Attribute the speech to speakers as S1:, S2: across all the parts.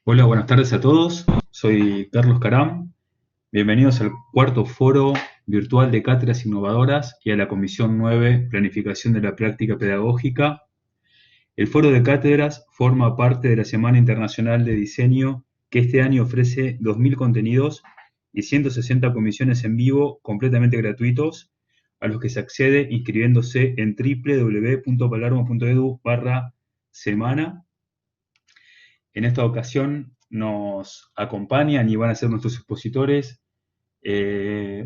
S1: Hola, buenas tardes a todos. Soy Carlos Caram. Bienvenidos al cuarto foro virtual de cátedras innovadoras y a la Comisión 9, Planificación de la Práctica Pedagógica. El foro de cátedras forma parte de la Semana Internacional de Diseño, que este año ofrece 2.000 contenidos y 160 comisiones en vivo completamente gratuitos, a los que se accede inscribiéndose en www.palermo.edu/semana. En esta ocasión nos acompañan y van a ser nuestros expositores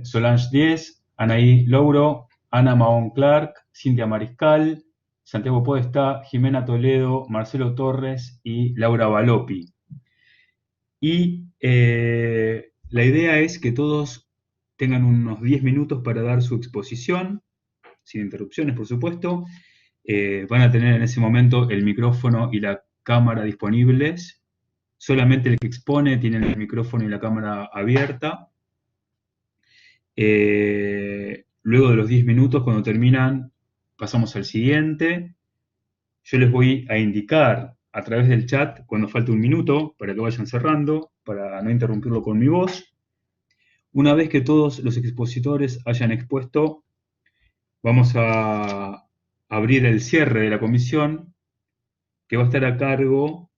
S1: Solange Diez, Anaí Louro, Ana Mahón Clark, Cintia Mariscal, Santiago Podestá, Jimena Toledo, Marcelo Torres y Laura Balopi. Y la idea es que todos tengan unos 10 minutos para dar su exposición, sin interrupciones, por supuesto. Van a tener en ese momento el micrófono y la cámara disponibles. Solamente el que expone tiene el micrófono y la cámara abierta. Luego de los 10 minutos, cuando terminan, pasamos al siguiente. Yo les voy a indicar a través del chat cuando falte un minuto para que vayan cerrando, para no interrumpirlo con mi voz. Una vez que todos los expositores hayan expuesto, vamos a abrir el cierre de la comisión, que va a estar a cargo,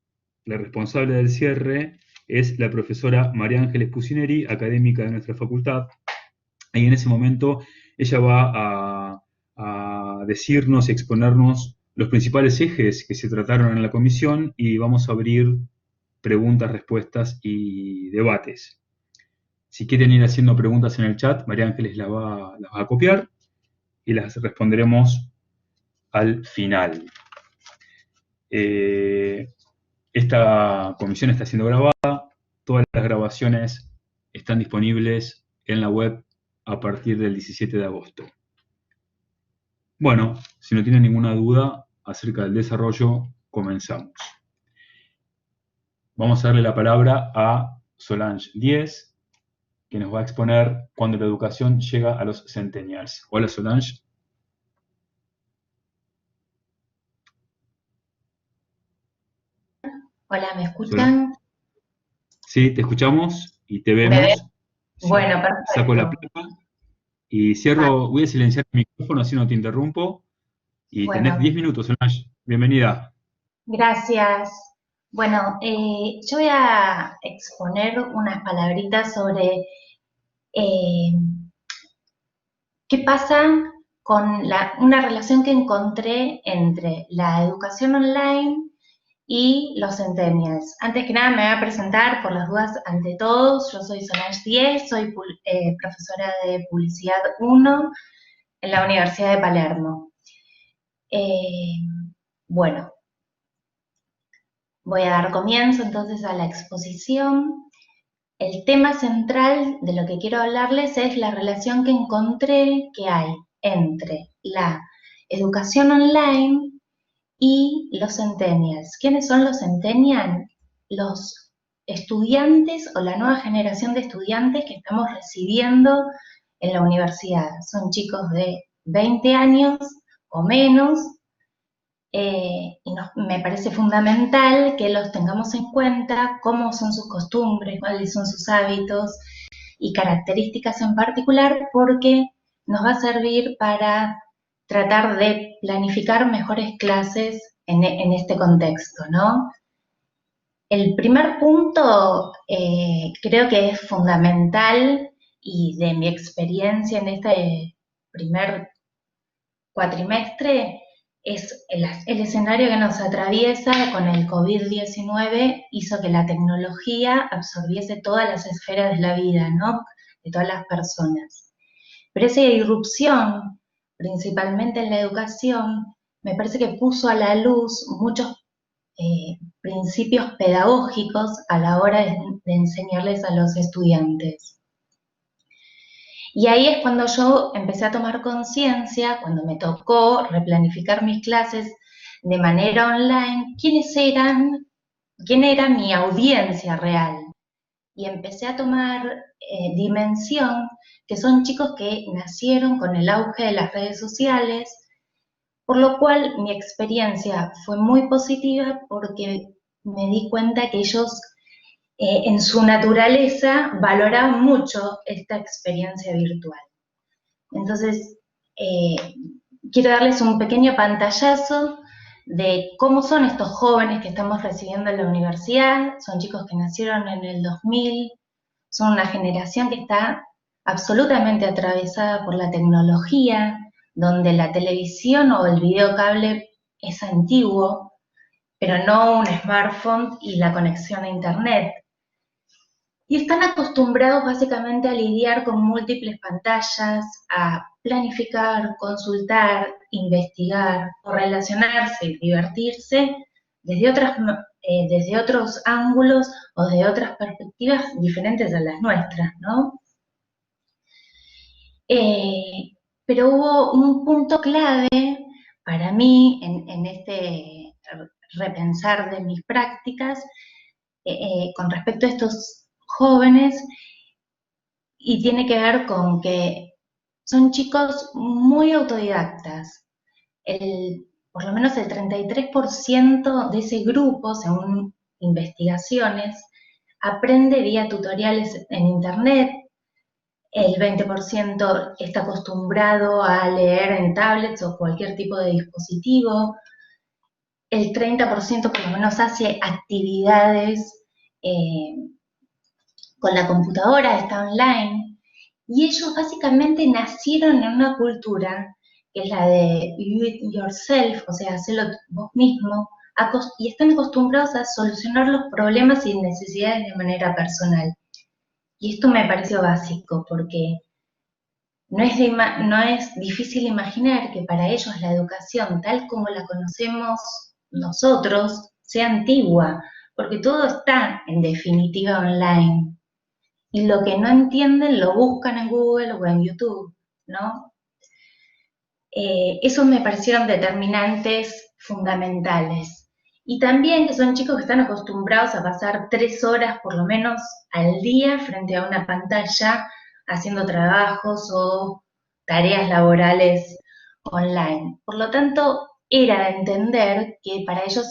S1: la responsable del cierre es la profesora María Ángeles Pucineri, académica de nuestra facultad, y en ese momento ella va a decirnos y exponernos los principales ejes que se trataron en la comisión y vamos a abrir preguntas, respuestas y debates. Si quieren ir haciendo preguntas en el chat, María Ángeles las va a copiar y las responderemos al final. Esta comisión está siendo grabada, todas las grabaciones están disponibles en la web a partir del 17 de agosto. Bueno, si no tienen ninguna duda acerca del desarrollo, comenzamos. Vamos a darle la palabra a Solange Diez, que nos va a exponer cuando la educación llega a los centennials. Hola, Solange.
S2: Hola, ¿me
S1: Solange.
S2: escuchan?
S1: Sí, te escuchamos y te
S2: ¿Me ven?
S1: vemos.
S2: Bueno,
S1: Saco la
S2: perfecto.
S1: placa y cierro, voy a silenciar el micrófono así no te interrumpo. Y tenés
S2: Bueno,
S1: 10 minutos, Solange. Bienvenida.
S2: gracias. Bueno, yo voy a exponer unas palabritas sobre eh, qué pasa con una relación que encontré entre la educación online y los centennials. Antes que nada me voy a presentar por las dudas ante todos. Yo soy Solange Diez, soy profesora de Publicidad 1 en la Universidad de Palermo. Eh, bueno, voy a dar comienzo entonces a la exposición. El tema central de lo que quiero hablarles es la relación que encontré que hay entre la educación online y los centennials. ¿Quiénes son los centennials? Los estudiantes o la nueva generación de estudiantes que estamos recibiendo en la universidad. Son chicos de 20 años o menos me parece fundamental que los tengamos en cuenta, cómo son sus costumbres, cuáles son sus hábitos y características en particular, porque nos va a servir para tratar de planificar mejores clases en este contexto, ¿no? El primer punto creo que es fundamental y de mi experiencia en este primer cuatrimestre es el escenario que nos atraviesa con el COVID-19 hizo que la tecnología absorbiese todas las esferas de la vida, ¿no? De todas las personas. Pero esa irrupción, principalmente en la educación, me parece que puso a la luz muchos principios pedagógicos a la hora de enseñarles a los estudiantes. Y ahí es cuando yo empecé a tomar conciencia, cuando me tocó replanificar mis clases de manera online, quién era mi audiencia real. Y empecé a tomar dimensión que son chicos que nacieron con el auge de las redes sociales, por lo cual mi experiencia fue muy positiva porque me di cuenta que ellos en su naturaleza valoraban mucho esta experiencia virtual. Entonces, eh, quiero darles un pequeño pantallazo de cómo son estos jóvenes que estamos recibiendo en la universidad. Son chicos que nacieron en el 2000, son una generación que está absolutamente atravesada por la tecnología, donde la televisión o el videocable es antiguo, pero no un smartphone y la conexión a internet. Y están acostumbrados básicamente a lidiar con múltiples pantallas, a planificar, consultar, investigar o relacionarse y divertirse desde otros ángulos o desde otras perspectivas diferentes a las nuestras, ¿no? Pero hubo un punto clave para mí en este repensar de mis prácticas con respecto a estos jóvenes, y tiene que ver con que son chicos muy autodidactas. Por lo menos el 33% de ese grupo, según investigaciones, aprende vía tutoriales en internet. El 20% está acostumbrado a leer en tablets o cualquier tipo de dispositivo. El 30% por lo menos hace actividades con la computadora, está online. Y ellos básicamente nacieron en una cultura que es la de you it yourself, o sea, hacerlo vos mismo, y están acostumbrados a solucionar los problemas y necesidades de manera personal. Y esto me pareció básico, porque no es difícil imaginar que para ellos la educación, tal como la conocemos nosotros, sea antigua, porque todo está en definitiva online. Y lo que no entienden lo buscan en Google o en YouTube, ¿no? Esos me parecieron determinantes fundamentales. Y también que son chicos que están acostumbrados a pasar 3 horas por lo menos al día frente a una pantalla haciendo trabajos o tareas laborales online. Por lo tanto, era de entender que para ellos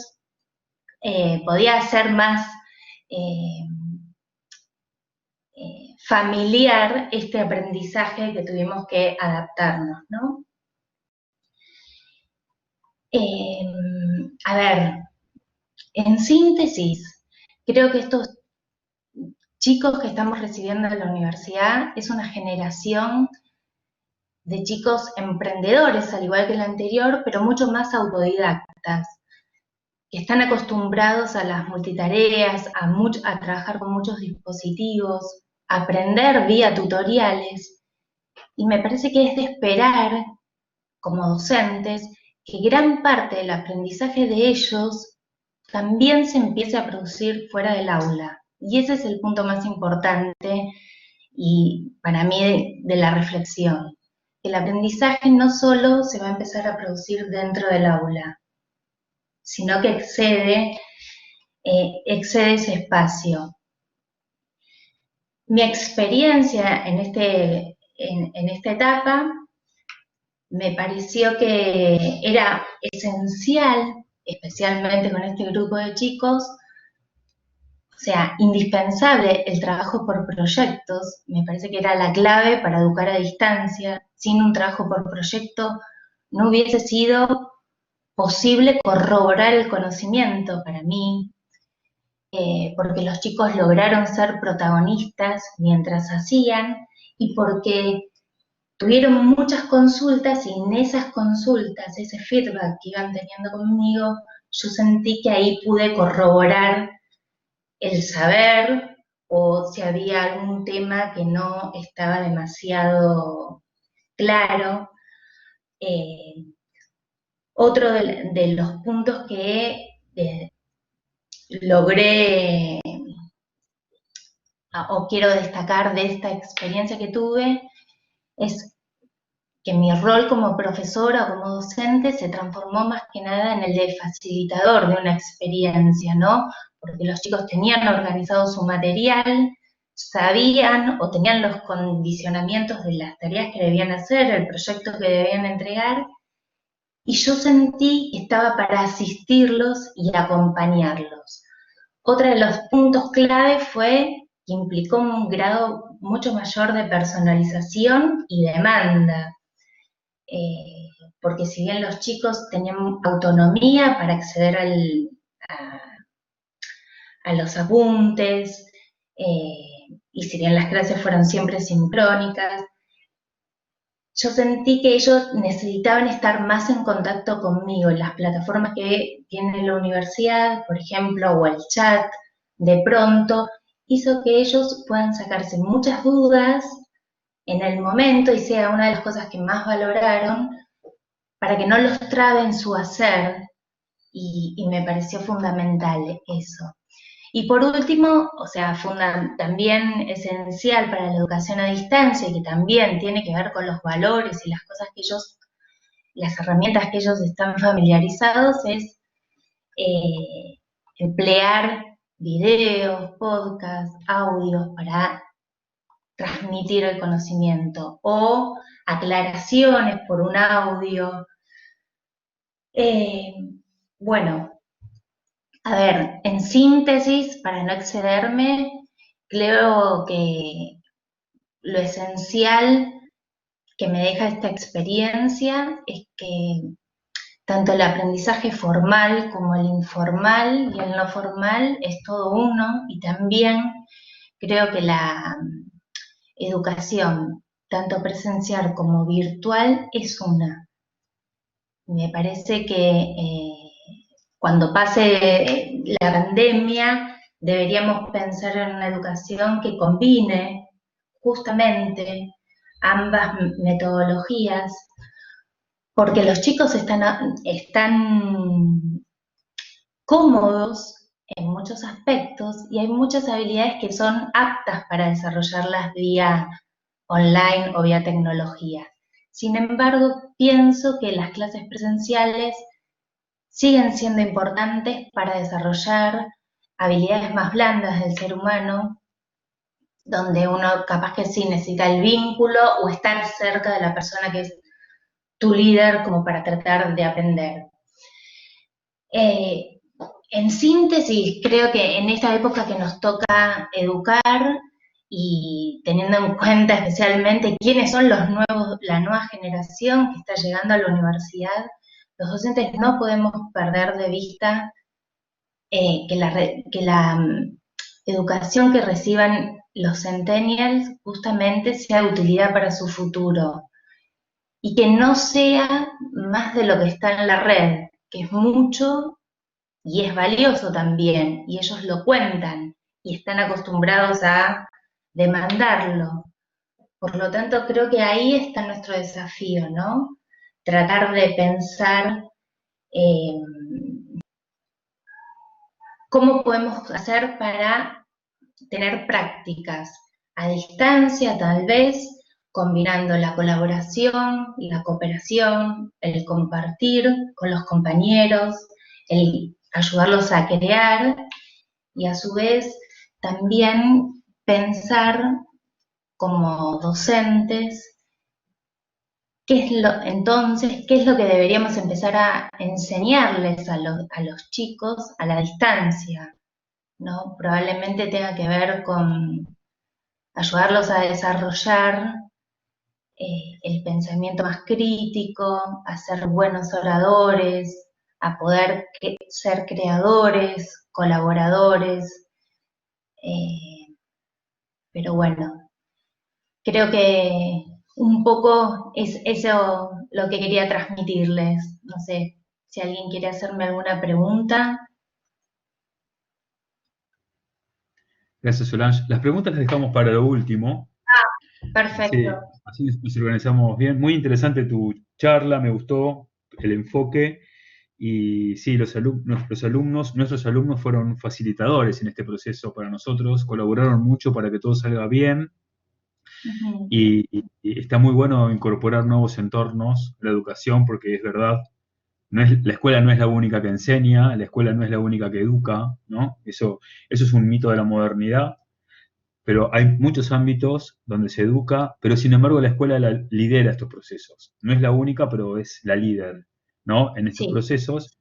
S2: podía ser más eh, familiar este aprendizaje que tuvimos que adaptarnos, ¿no? A ver, en síntesis, creo que estos chicos que estamos recibiendo en la universidad es una generación de chicos emprendedores, al igual que la anterior, pero mucho más autodidactas, que están acostumbrados a las multitareas, a trabajar con muchos dispositivos, a aprender vía tutoriales, y me parece que es de esperar, como docentes, que gran parte del aprendizaje de ellos también se empiece a producir fuera del aula. Y ese es el punto más importante y para mí de la reflexión. El aprendizaje no solo se va a empezar a producir dentro del aula, sino que excede ese espacio. Mi experiencia en esta etapa me pareció que era esencial, especialmente con este grupo de chicos, o sea, indispensable el trabajo por proyectos. Me parece que era la clave para educar a distancia. Sin un trabajo por proyecto no hubiese sido posible corroborar el conocimiento para mí, porque los chicos lograron ser protagonistas mientras hacían y porque tuvieron muchas consultas y en esas consultas, ese feedback que iban teniendo conmigo, yo sentí que ahí pude corroborar el saber o si había algún tema que no estaba demasiado claro. Otro de los puntos que logré o quiero destacar de esta experiencia que tuve es que mi rol como profesora o como docente se transformó más que nada en el de facilitador de una experiencia, ¿no? Porque los chicos tenían organizado su material, sabían o tenían los condicionamientos de las tareas que debían hacer, el proyecto que debían entregar, y yo sentí que estaba para asistirlos y acompañarlos. Otro de los puntos clave fue que implicó un grado mucho mayor de personalización y demanda, eh, porque si bien los chicos tenían autonomía para acceder a, a los apuntes, y si bien las clases fueron siempre sincrónicas, yo sentí que ellos necesitaban estar más en contacto conmigo en las plataformas que tiene la universidad, por ejemplo, o el chat, de pronto hizo que ellos puedan sacarse muchas dudas en el momento y sea una de las cosas que más valoraron para que no los trabe en su hacer y me pareció fundamental eso. Y por último, o sea, también esencial para la educación a distancia, que también tiene que ver con los valores y las cosas que ellos, las herramientas que ellos están familiarizados, es emplear videos, podcasts, audios para transmitir el conocimiento o aclaraciones por un audio. Eh, bueno, a ver, en síntesis, para no excederme, creo que lo esencial que me deja esta experiencia es que tanto el aprendizaje formal como el informal y el no formal es todo uno y también creo que la educación, tanto presencial como virtual, es una. Me parece que cuando pase la pandemia deberíamos pensar en una educación que combine justamente ambas metodologías, porque los chicos están cómodos en muchos aspectos y hay muchas habilidades que son aptas para desarrollarlas vía online o vía tecnología. Sin embargo, pienso que las clases presenciales siguen siendo importantes para desarrollar habilidades más blandas del ser humano, donde uno capaz que sí necesita el vínculo o estar cerca de la persona que es tu líder como para tratar de aprender. Eh, en síntesis, creo que en esta época que nos toca educar y teniendo en cuenta especialmente quiénes son los nuevos, la nueva generación que está llegando a la universidad, los docentes no podemos perder de vista que la educación que reciban los centennials justamente sea de utilidad para su futuro y que no sea más de lo que está en la red, que es mucho y es valioso también, y ellos lo cuentan y están acostumbrados a demandarlo. Por lo tanto, creo que ahí está nuestro desafío, ¿no? Tratar de pensar eh, cómo podemos hacer para tener prácticas a distancia, tal vez, combinando la colaboración, la cooperación, el compartir con los compañeros, el ayudarlos a crear y a su vez también pensar como docentes qué es lo que deberíamos empezar a enseñarles a los chicos a la distancia, ¿no? Probablemente tenga que ver con ayudarlos a desarrollar el pensamiento más crítico, a ser buenos oradores, a poder ser creadores, colaboradores, pero bueno, creo que un poco es eso lo que quería transmitirles. No sé si alguien quiere hacerme alguna pregunta.
S1: Gracias, Solange. Las preguntas las dejamos para lo último.
S2: Perfecto.
S1: Así nos organizamos bien. Muy interesante tu charla, me gustó el enfoque. Y sí, nuestros alumnos fueron facilitadores en este proceso para nosotros, colaboraron mucho para que todo salga bien.
S2: Ujú.
S1: Y está muy bueno incorporar nuevos entornos a la educación, porque es verdad, la escuela no es la única que enseña, la escuela no es la única que educa, ¿no? Eso es un mito de la modernidad, pero hay muchos ámbitos donde se educa, pero sin embargo la escuela lidera estos procesos. No es la única, pero es la líder, ¿no? En estos
S2: Sí,
S1: procesos.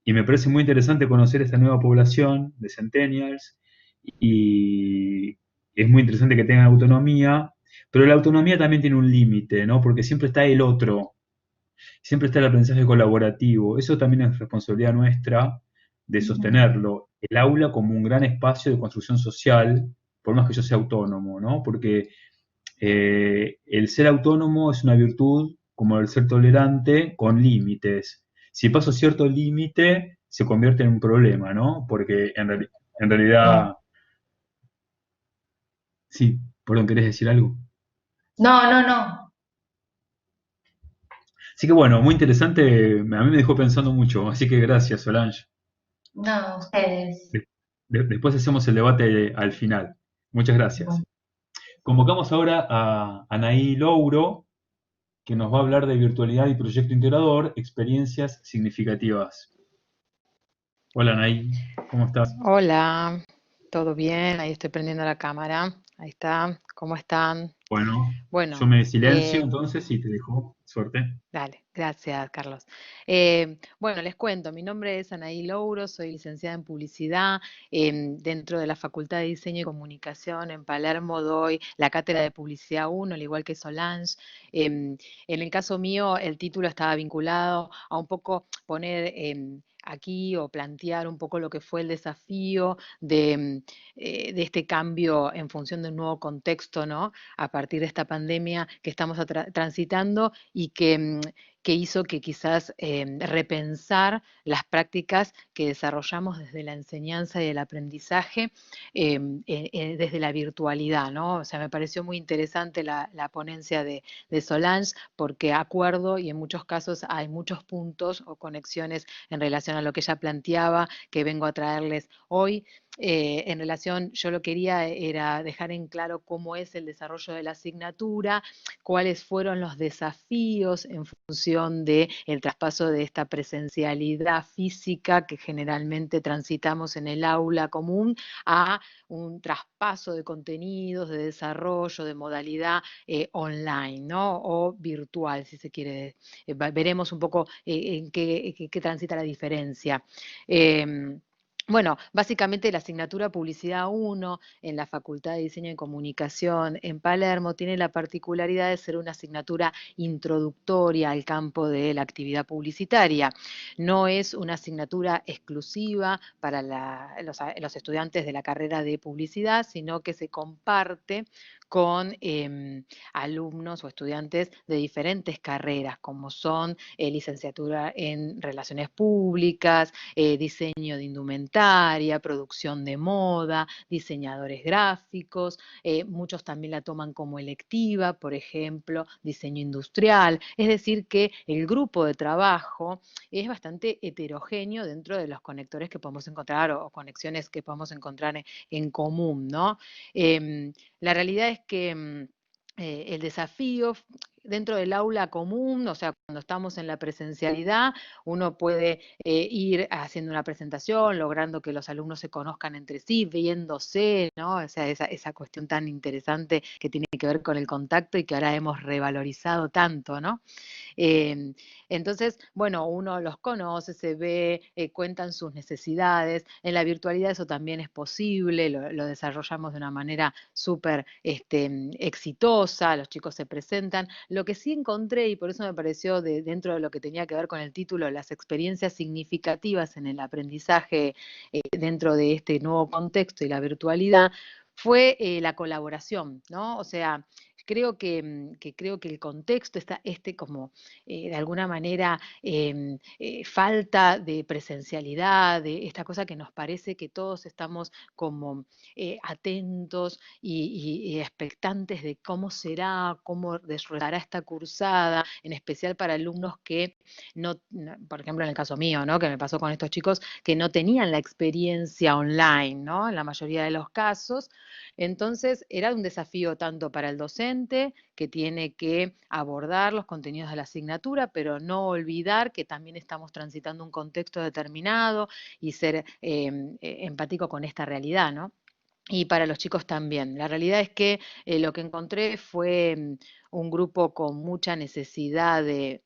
S1: y me parece muy interesante conocer esta nueva población de centennials y es muy interesante que tengan autonomía, pero la autonomía también tiene un límite, ¿no? Porque siempre está el otro, siempre está el aprendizaje colaborativo. Eso también es responsabilidad nuestra de
S2: Ujú.
S1: sostenerlo. El aula como un gran espacio de construcción social, por más que yo sea autónomo, ¿no? Porque el ser autónomo es una virtud como el ser tolerante con límites. Si paso cierto límite, se convierte en un problema, ¿no? Porque en
S2: Bien.
S1: realidad, sí, perdón, ¿querés decir algo?
S2: No, no, no.
S1: Así que bueno, muy interesante, a mí me dejó pensando mucho, así que gracias, Solange.
S2: No, ustedes.
S1: De- Después hacemos el debate al final. Muchas
S2: Bueno,
S1: gracias. Convocamos ahora a Anaí Louro, que nos va a hablar de virtualidad y proyecto integrador, experiencias significativas. Hola, Anaí, ¿cómo estás?
S3: Hola, ¿todo bien? Ahí estoy prendiendo la cámara. Ahí está. ¿Cómo están?
S1: Bueno, yo
S3: Bueno,
S1: me silencio
S3: eh,
S1: entonces y te dejo. Suerte.
S3: dale, gracias, Carlos. Bueno, les cuento, mi nombre es Anaí Louro, soy licenciada en publicidad. Dentro de la Facultad de Diseño y Comunicación en Palermo doy la cátedra de Publicidad 1, al igual que Solange. En el caso mío, el título estaba vinculado a un poco poner aquí o plantear un poco lo que fue el desafío de este cambio en función de un nuevo contexto, ¿no? A partir de esta pandemia que estamos transitando y que hizo que quizás repensar las prácticas que desarrollamos desde la enseñanza y el aprendizaje desde la virtualidad, ¿no? O sea, me pareció muy interesante la ponencia de Solange porque acuerdo y en muchos casos hay muchos puntos o conexiones en relación a lo que ella planteaba que vengo a traerles hoy. En relación, yo lo quería era dejar en claro cómo es el desarrollo de la asignatura, cuáles fueron los desafíos en función del traspaso de esta presencialidad física que generalmente transitamos en el aula común a un traspaso de contenidos, de desarrollo, de modalidad online, ¿no? O virtual, si se quiere. Veremos un poco en qué transita la diferencia. Eh, bueno, básicamente la asignatura Publicidad 1 en la Facultad de Diseño y Comunicación en Palermo tiene la particularidad de ser una asignatura introductoria al campo de la actividad publicitaria. No es una asignatura exclusiva para los estudiantes de la carrera de publicidad, sino que se comparte con alumnos o estudiantes de diferentes carreras, como son licenciatura en Relaciones Públicas, diseño de indumentaria, producción de moda, diseñadores gráficos, muchos también la toman como electiva, por ejemplo, diseño industrial, es decir, que el grupo de trabajo es bastante heterogéneo dentro de los conectores que podemos encontrar o conexiones que podemos encontrar en común, ¿no? La realidad es que el desafío dentro del aula común, o sea, cuando estamos en la presencialidad, uno puede ir haciendo una presentación, logrando que los alumnos se conozcan entre sí, viéndose, ¿no? O sea, esa cuestión tan interesante que tiene que ver con el contacto y que ahora hemos revalorizado tanto, ¿no? Eh, entonces, bueno, uno los conoce, se ve, cuentan sus necesidades. En la virtualidad eso también es posible, lo desarrollamos de una manera súper exitosa, los chicos se presentan. Lo que sí encontré, y por eso me pareció dentro de lo que tenía que ver con el título, las experiencias significativas en el aprendizaje dentro de este nuevo contexto y la virtualidad, fue la colaboración, ¿no? O sea, creo que el contexto está como de alguna manera falta de presencialidad, de esta cosa que nos parece que todos estamos como atentos y expectantes de cómo será, cómo desarrollará esta cursada, en especial para alumnos que por ejemplo en el caso mío, ¿no? Que me pasó con estos chicos que no tenían la experiencia online, ¿no? En la mayoría de los casos. Entonces era un desafío tanto para el docente, que tiene que abordar los contenidos de la asignatura, pero no olvidar que también estamos transitando un contexto determinado y ser empático con esta realidad, ¿no? Y para los chicos también. La realidad es que lo que encontré fue un grupo con mucha necesidad de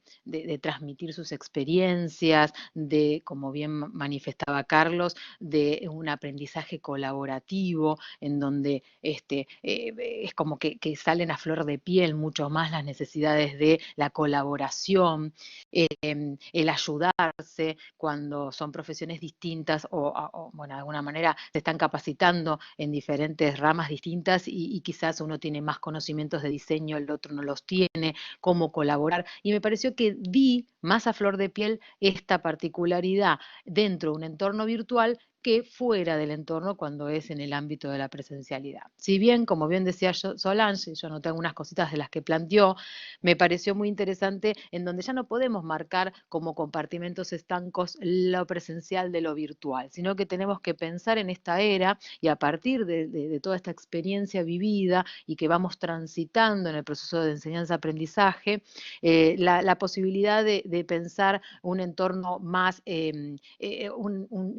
S3: transmitir sus experiencias, de, como bien manifestaba Carlos, de un aprendizaje colaborativo, en donde es como que salen a flor de piel mucho más las necesidades de la colaboración, el ayudarse cuando son profesiones distintas o, bueno, de alguna manera se están capacitando en diferentes ramas distintas y quizás uno tiene más conocimientos de diseño, el otro no los tiene, cómo colaborar. Y me pareció que vi más a flor de piel esta particularidad dentro de un entorno virtual que fuera del entorno cuando es en el ámbito de la presencialidad. Si bien, como bien decía Solange, yo noté algunas cositas de las que planteó, me pareció muy interesante en donde ya no podemos marcar como compartimentos estancos lo presencial de lo virtual, sino que tenemos que pensar en esta era y a partir de toda esta experiencia vivida y que vamos transitando en el proceso de enseñanza-aprendizaje, la posibilidad de pensar un entorno más, un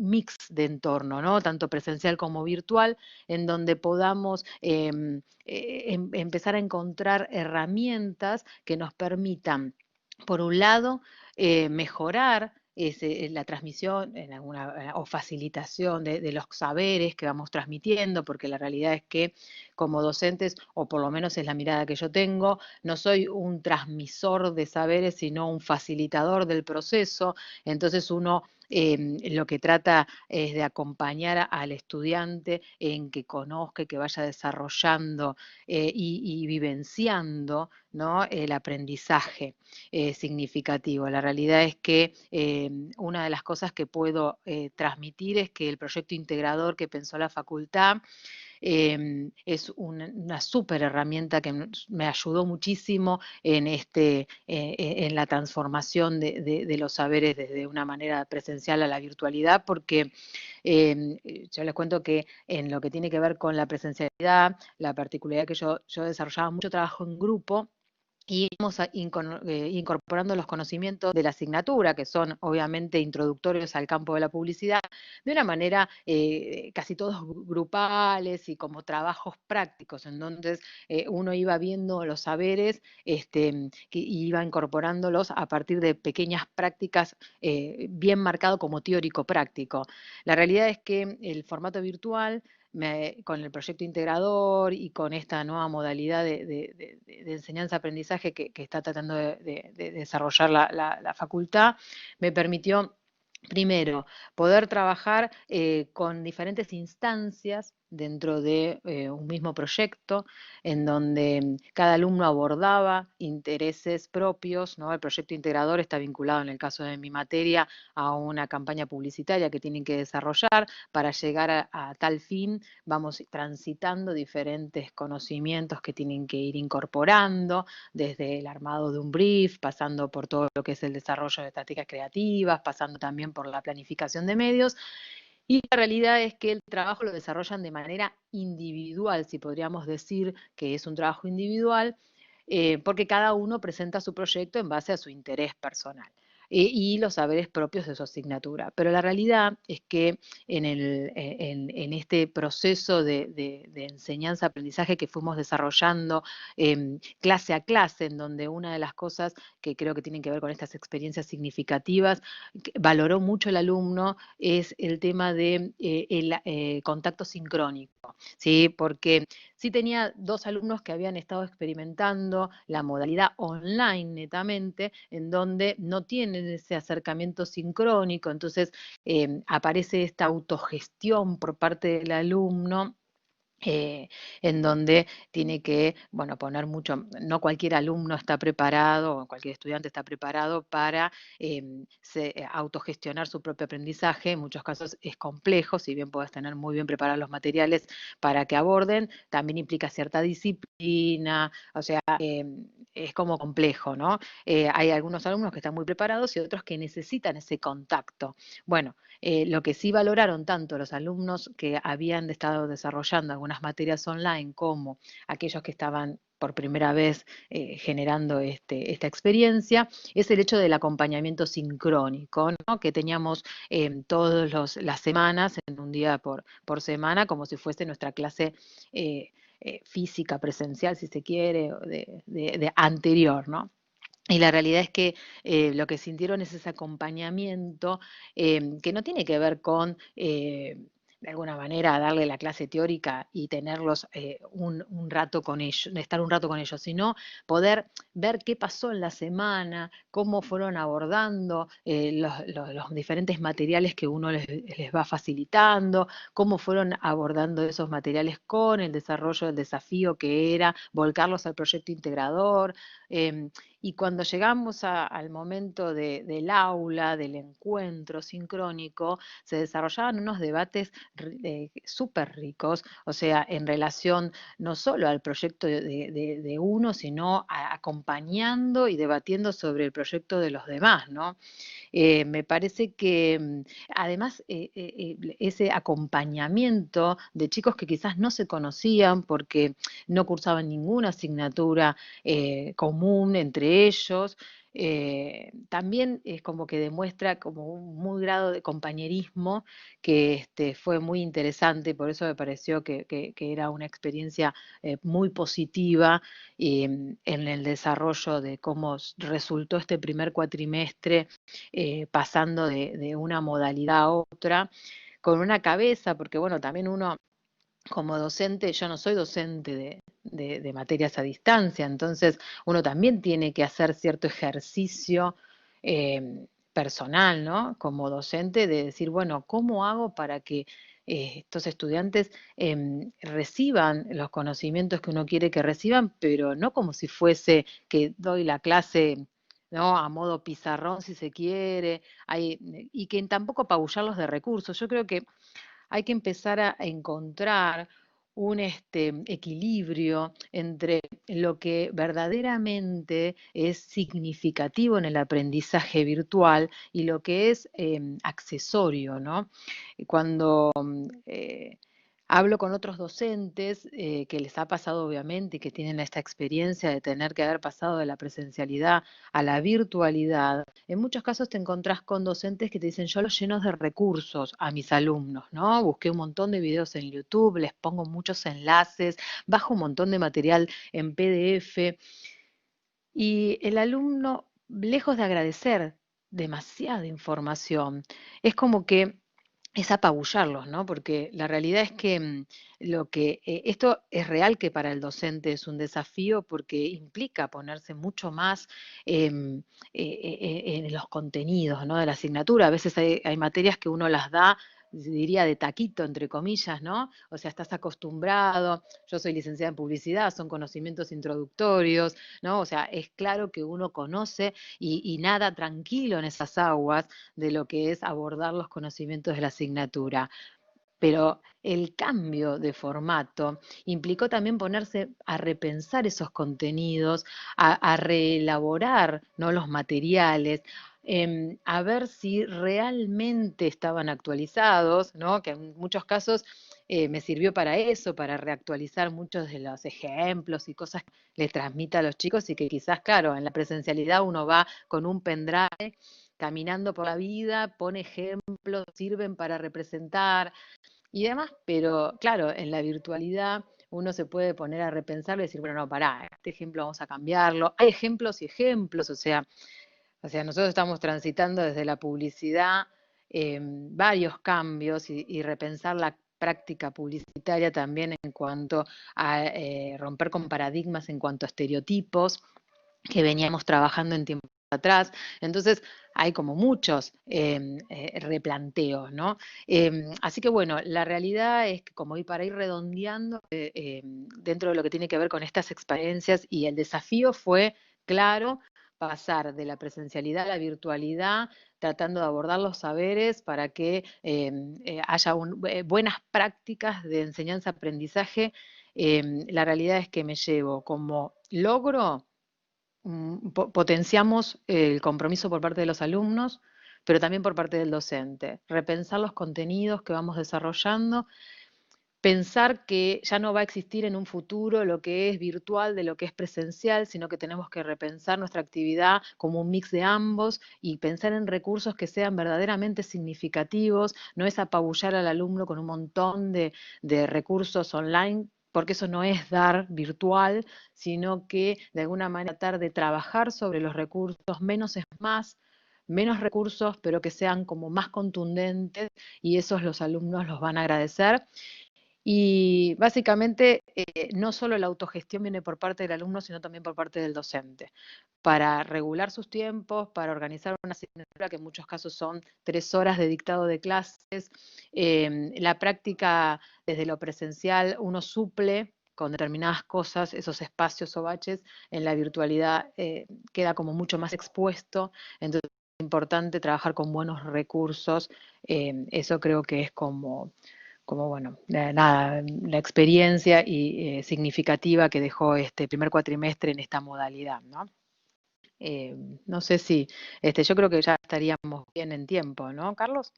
S3: mix de entorno, ¿no? Tanto presencial como virtual, en donde podamos empezar a encontrar herramientas que nos permitan, por un lado, mejorar la transmisión o facilitación de los saberes que vamos transmitiendo, porque la realidad es que como docentes, o por lo menos es la mirada que yo tengo, no soy un transmisor de saberes, sino un facilitador del proceso. Entonces uno lo que trata es de acompañar al estudiante en que conozca, que vaya desarrollando y vivenciando, ¿no? El aprendizaje significativo. La realidad es que una de las cosas que puedo transmitir es que el proyecto integrador que pensó la facultad es una súper herramienta que me ayudó muchísimo en la transformación de los saberes desde una manera presencial a la virtualidad, porque yo les cuento que en lo que tiene que ver con la presencialidad, la particularidad que yo desarrollaba mucho trabajo en grupo, y íbamos incorporando los conocimientos de la asignatura, que son obviamente introductorios al campo de la publicidad, de una manera casi todos grupales y como trabajos prácticos, en donde uno iba viendo los saberes y iba incorporándolos a partir de pequeñas prácticas bien marcado como teórico-práctico. La realidad es que el formato virtual con el proyecto integrador y con esta nueva modalidad de enseñanza-aprendizaje que está tratando de desarrollar la facultad, me permitió, primero, poder trabajar con diferentes instancias dentro de un mismo proyecto, en donde cada alumno abordaba intereses propios, ¿no? El proyecto integrador está vinculado, en el caso de mi materia, a una campaña publicitaria que tienen que desarrollar. Para llegar a tal fin, vamos transitando diferentes conocimientos que tienen que ir incorporando, desde el armado de un brief, pasando por todo lo que es el desarrollo de estrategias creativas, pasando también por la planificación de medios. Y la realidad es que el trabajo lo desarrollan de manera individual, si podríamos decir que es un trabajo individual, porque cada uno presenta su proyecto en base a su interés personal y los saberes propios de su asignatura. Pero la realidad es que en este proceso de enseñanza-aprendizaje que fuimos desarrollando clase a clase, en donde una de las cosas que creo que tienen que ver con estas experiencias significativas, que valoró mucho el alumno, es el tema de el contacto sincrónico, ¿sí? Porque sí tenía 2 alumnos que habían estado experimentando la modalidad online netamente, en donde no tienen ese acercamiento sincrónico, entonces aparece esta autogestión por parte del alumno, eh, en donde tiene que, bueno, poner mucho, no cualquier alumno está preparado, o cualquier estudiante está preparado para autogestionar su propio aprendizaje. En muchos casos es complejo, si bien puedes tener muy bien preparados los materiales para que aborden, también implica cierta disciplina, o sea, es como complejo, ¿no? Hay algunos alumnos que están muy preparados y otros que necesitan ese contacto. Bueno, lo que sí valoraron tanto los alumnos que habían estado desarrollando algunas materias online como aquellos que estaban por primera vez generando esta experiencia, es el hecho del acompañamiento sincrónico, ¿no? Que teníamos todas las semanas, en un día por semana, como si fuese nuestra clase física, presencial, si se quiere, o de anterior, ¿no? Y la realidad es que lo que sintieron es ese acompañamiento que no tiene que ver con, de alguna manera, darle la clase teórica y tenerlos un rato con ellos, estar un rato con ellos, sino poder ver qué pasó en la semana, cómo fueron abordando los diferentes materiales que uno les va facilitando, cómo fueron abordando esos materiales con el desarrollo del desafío que era volcarlos al proyecto integrador. em, y cuando llegamos al momento del aula, del encuentro sincrónico, se desarrollaban unos debates súper ricos, o sea, en relación no solo al proyecto de uno, sino acompañando y debatiendo sobre el proyecto de los demás, ¿no? Me parece que además ese acompañamiento de chicos que quizás no se conocían porque no cursaban ninguna asignatura común entre ellos, también es como que demuestra como un muy grado de compañerismo que fue muy interesante, por eso me pareció que era una experiencia muy positiva en el desarrollo de cómo resultó este primer cuatrimestre pasando de una modalidad a otra, con una cabeza, porque bueno, también uno como docente, yo no soy docente de materias a distancia, entonces uno también tiene que hacer cierto ejercicio personal, ¿no? Como docente, de decir, bueno, ¿cómo hago para que estos estudiantes reciban los conocimientos que uno quiere que reciban, pero no como si fuese que doy la clase, ¿no? A modo pizarrón, si se quiere, y que tampoco apabullarlos de recursos. Yo creo que hay que empezar a encontrar un equilibrio entre lo que verdaderamente es significativo en el aprendizaje virtual y lo que es accesorio, ¿no? Cuando hablo con otros docentes que les ha pasado obviamente y que tienen esta experiencia de tener que haber pasado de la presencialidad a la virtualidad, en muchos casos te encontrás con docentes que te dicen, yo los lleno de recursos a mis alumnos, ¿no? Busqué un montón de videos en YouTube, les pongo muchos enlaces, bajo un montón de material en PDF y el alumno, lejos de agradecer demasiada información, es como que es apabullarlos, ¿no? Porque la realidad es que esto es real que para el docente es un desafío porque implica ponerse mucho más em, en los contenidos, ¿no? De la asignatura. A veces hay materias que uno las da, diría de taquito, entre comillas, ¿no? O sea, estás acostumbrado, yo soy licenciada en publicidad, son conocimientos introductorios, ¿no? O sea, es claro que uno conoce y nada tranquilo en esas aguas de lo que es abordar los conocimientos de la asignatura. Pero el cambio de formato implicó también ponerse a repensar esos contenidos, a reelaborar, ¿no? Los materiales, a ver si realmente estaban actualizados, ¿no? Que en muchos casos me sirvió para eso, para reactualizar muchos de los ejemplos y cosas que les transmite a los chicos y que quizás, claro, en la presencialidad uno va con un pendrive caminando por la vida, pone ejemplos, sirven para representar y demás, pero claro, en la virtualidad uno se puede poner a repensarlo y decir, bueno, no, pará, este ejemplo vamos a cambiarlo. Hay ejemplos y ejemplos, o sea, nosotros estamos transitando desde la publicidad varios cambios y repensar la práctica publicitaria también en cuanto a romper con paradigmas, en cuanto a estereotipos que veníamos trabajando en tiempos atrás. Entonces, hay como muchos replanteos, ¿no? Así que bueno, la realidad es que como para ir redondeando dentro de lo que tiene que ver con estas experiencias y el desafío fue, claro, pasar de la presencialidad a la virtualidad, tratando de abordar los saberes para que haya buenas prácticas de enseñanza-aprendizaje. La realidad es que me llevo como logro potenciamos el compromiso por parte de los alumnos, pero también por parte del docente. Repensar los contenidos que vamos desarrollando, pensar que ya no va a existir en un futuro lo que es virtual de lo que es presencial, sino que tenemos que repensar nuestra actividad como un mix de ambos y pensar en recursos que sean verdaderamente significativos. No es apabullar al alumno con un montón de recursos online porque eso no es dar virtual, sino que de alguna manera tratar de trabajar sobre los recursos, menos es más, menos recursos, pero que sean como más contundentes, y esos los alumnos los van a agradecer. Y básicamente no solo la autogestión viene por parte del alumno, sino también por parte del docente, para regular sus tiempos, para organizar una asignatura que en muchos casos son 3 horas de dictado de clases. La práctica desde lo presencial, uno suple con determinadas cosas esos espacios o baches, en la virtualidad queda como mucho más expuesto, entonces es importante trabajar con buenos recursos. Eso creo que es como bueno, nada, la experiencia y significativa que dejó este primer cuatrimestre en esta modalidad, ¿no? No sé si, yo creo que ya estaríamos bien en tiempo, ¿no, Carlos?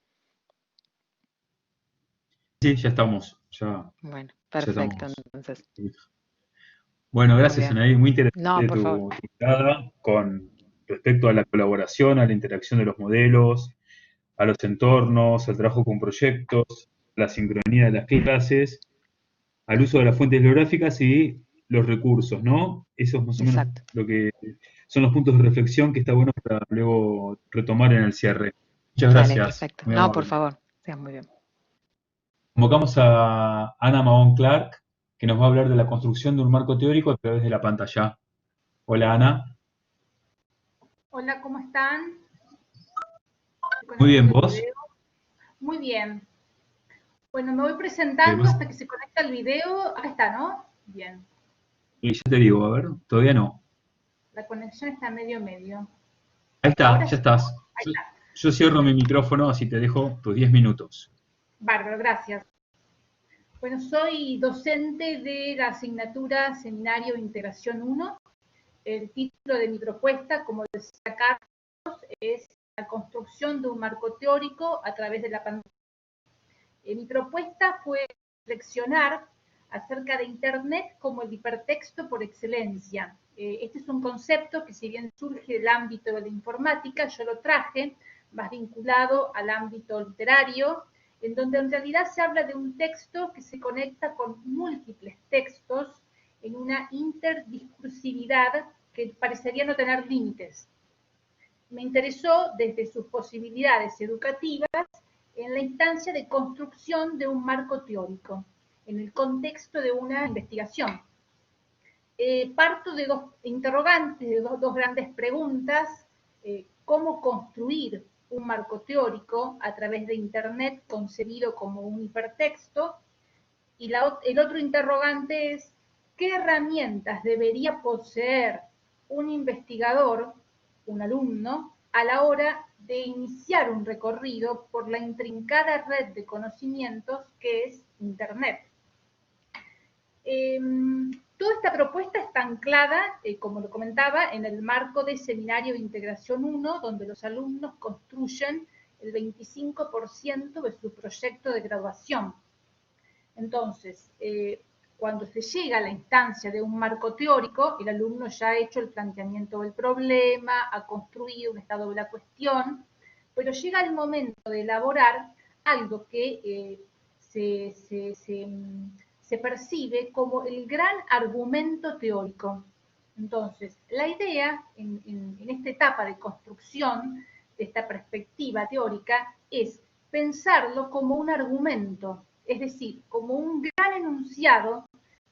S1: Sí, ya estamos, ya
S3: Bueno, perfecto,
S1: estamos.
S3: entonces,
S1: Bueno,
S3: muy
S1: gracias,
S3: bien.
S1: Anaí. Muy
S3: No,
S1: interesante
S3: por favor.
S1: tu mirada con respecto a la colaboración, a la interacción de los modelos, a los entornos, al trabajo con proyectos, la sincronía de las clases, al uso de las fuentes bibliográficas y los recursos, ¿no? Eso es más o menos
S3: Exacto.
S1: lo que son los puntos de reflexión que está bueno para luego retomar en el cierre. Muchas
S3: Dale,
S1: gracias,
S3: perfecto.
S1: muy
S3: No, por
S1: amable.
S3: favor. Seas muy bien.
S1: Convocamos a Ana Mahón Clark, que nos va a hablar de la construcción de un marco teórico a través de la pantalla. Hola, Ana.
S4: Hola, ¿cómo están? Estoy
S1: Muy bien,
S4: conectando el
S1: ¿vos?
S4: video. Muy bien. Bueno, me voy presentando
S1: Vos-
S4: hasta que se conecta el video. Acá está, ¿no? Bien.
S1: Y ya te digo, a ver, todavía no.
S4: La conexión está medio.
S1: Ahí está,
S4: Ahora
S1: ya
S4: sí.
S1: estás.
S4: Ahí
S1: Yo,
S4: está.
S1: yo cierro mi micrófono, así te dejo tus 10 minutos.
S4: Bárbaro, gracias. Bueno, soy docente de la asignatura Seminario Integración 1. El título de mi propuesta, como decía Carlos, es la construcción de un marco teórico a través de la pantalla. Mi propuesta fue reflexionar acerca de Internet como el hipertexto por excelencia. Este es un concepto que, si bien surge del ámbito de la informática, yo lo traje más vinculado al ámbito literario, en donde en realidad se habla de un texto que se conecta con múltiples textos en una interdiscursividad que parecería no tener límites. Me interesó desde sus posibilidades educativas en la instancia de construcción de un marco teórico, en el contexto de una investigación. Parto de dos interrogantes, de dos grandes preguntas. ¿Cómo construir un marco teórico a través de Internet concebido como un hipertexto? Y el otro interrogante es, ¿qué herramientas debería poseer un investigador, un alumno, a la hora de iniciar un recorrido por la intrincada red de conocimientos que es Internet? Toda esta propuesta está anclada, como lo comentaba, en el marco de Seminario de Integración 1, donde los alumnos construyen el 25% de su proyecto de graduación. Entonces, cuando se llega a la instancia de un marco teórico, el alumno ya ha hecho el planteamiento del problema, ha construido un estado de la cuestión, pero llega el momento de elaborar algo que se percibe como el gran argumento teórico. Entonces, la idea en esta etapa de construcción de esta perspectiva teórica es pensarlo como un argumento, es decir, como un gran enunciado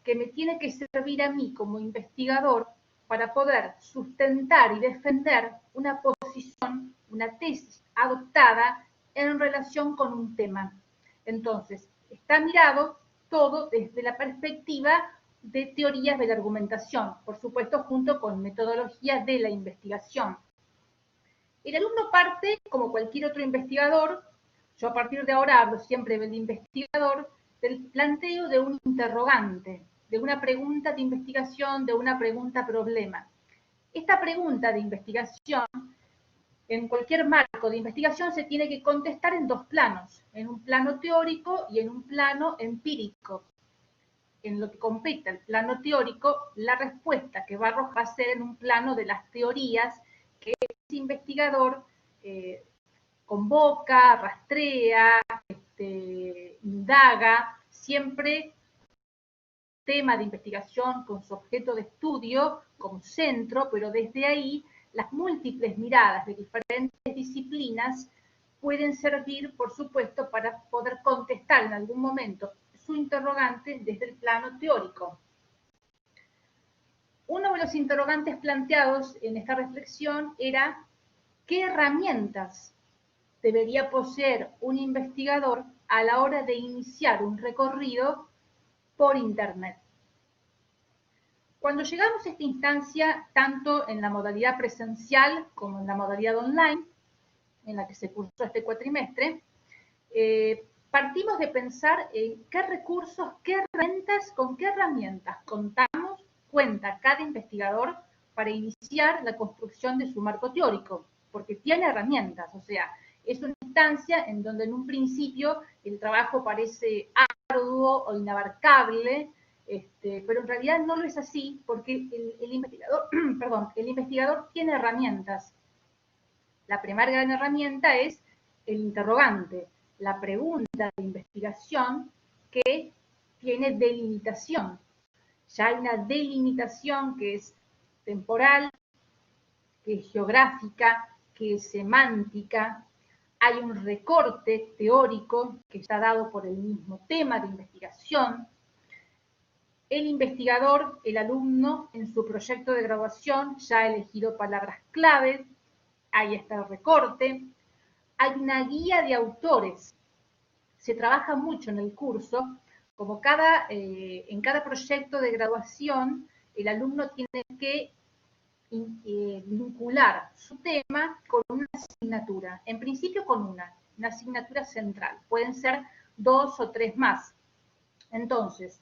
S4: que me tiene que servir a mí como investigador para poder sustentar y defender una posición, una tesis adoptada en relación con un tema. Entonces, está mirado todo desde la perspectiva de teorías de la argumentación, por supuesto junto con metodología de la investigación. El alumno parte, como cualquier otro investigador, yo a partir de ahora hablo siempre del investigador, del planteo de un interrogante, de una pregunta de investigación, de una pregunta problema. Esta pregunta de investigación, en cualquier marco de investigación, se tiene que contestar en dos planos, en un plano teórico y en un plano empírico. En lo que compete al plano teórico, la respuesta que va a arrojar va a ser en un plano de las teorías que ese investigador convoca, rastrea, indaga, siempre tema de investigación, con su objeto de estudio como centro, pero desde ahí las múltiples miradas de diferentes disciplinas pueden servir, por supuesto, para poder contestar en algún momento su interrogante desde el plano teórico. Uno de los interrogantes planteados en esta reflexión era ¿qué herramientas debería poseer un investigador a la hora de iniciar un recorrido por Internet? Cuando llegamos a esta instancia, tanto en la modalidad presencial como en la modalidad online, en la que se cursó este cuatrimestre, partimos de pensar en qué recursos, qué herramientas, con qué herramientas cuenta cada investigador para iniciar la construcción de su marco teórico, porque tiene herramientas, o sea, es una instancia en donde en un principio el trabajo parece arduo o inabarcable, pero en realidad no lo es así, porque el investigador tiene herramientas. La primera gran herramienta es el interrogante, la pregunta de investigación que tiene delimitación. Ya hay una delimitación que es temporal, que es geográfica, que es semántica. Hay un recorte teórico que está dado por el mismo tema de investigación. El investigador, el alumno, en su proyecto de graduación ya ha elegido palabras claves. Ahí está el recorte. Hay una guía de autores. Se trabaja mucho en el curso, como en cada proyecto de graduación, el alumno tiene que vincular su tema con una asignatura. En principio con una asignatura central. Pueden ser 2 o 3 más. Entonces,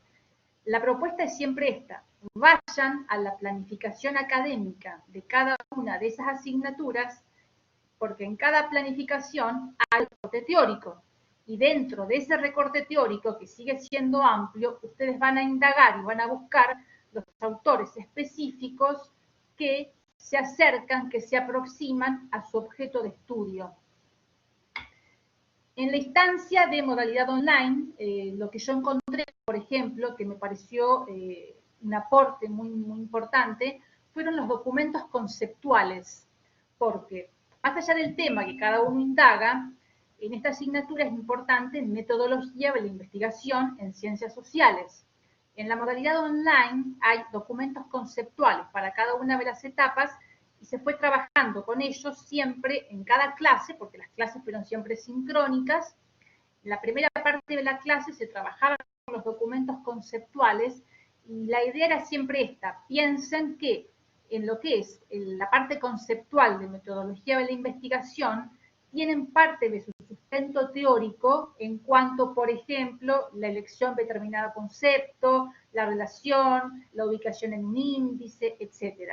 S4: la propuesta es siempre esta. Vayan a la planificación académica de cada una de esas asignaturas, porque en cada planificación hay recorte teórico. Y dentro de ese recorte teórico, que sigue siendo amplio, ustedes van a indagar y van a buscar los autores específicos que se acercan, que se aproximan a su objeto de estudio. En la instancia de modalidad online, lo que yo encontré, por ejemplo, que me pareció un aporte muy, muy importante, fueron los documentos conceptuales, porque más allá del tema que cada uno indaga, en esta asignatura es importante metodología de la investigación en ciencias sociales. En la modalidad online hay documentos conceptuales para cada una de las etapas y se fue trabajando con ellos siempre en cada clase, porque las clases fueron siempre sincrónicas. En la primera parte de la clase se trabajaban con los documentos conceptuales y la idea era siempre esta. Piensen que en lo que es la parte conceptual de metodología de la investigación, tienen parte de su sustento teórico en cuanto, por ejemplo, la elección de determinado concepto, la relación, la ubicación en un índice, etc.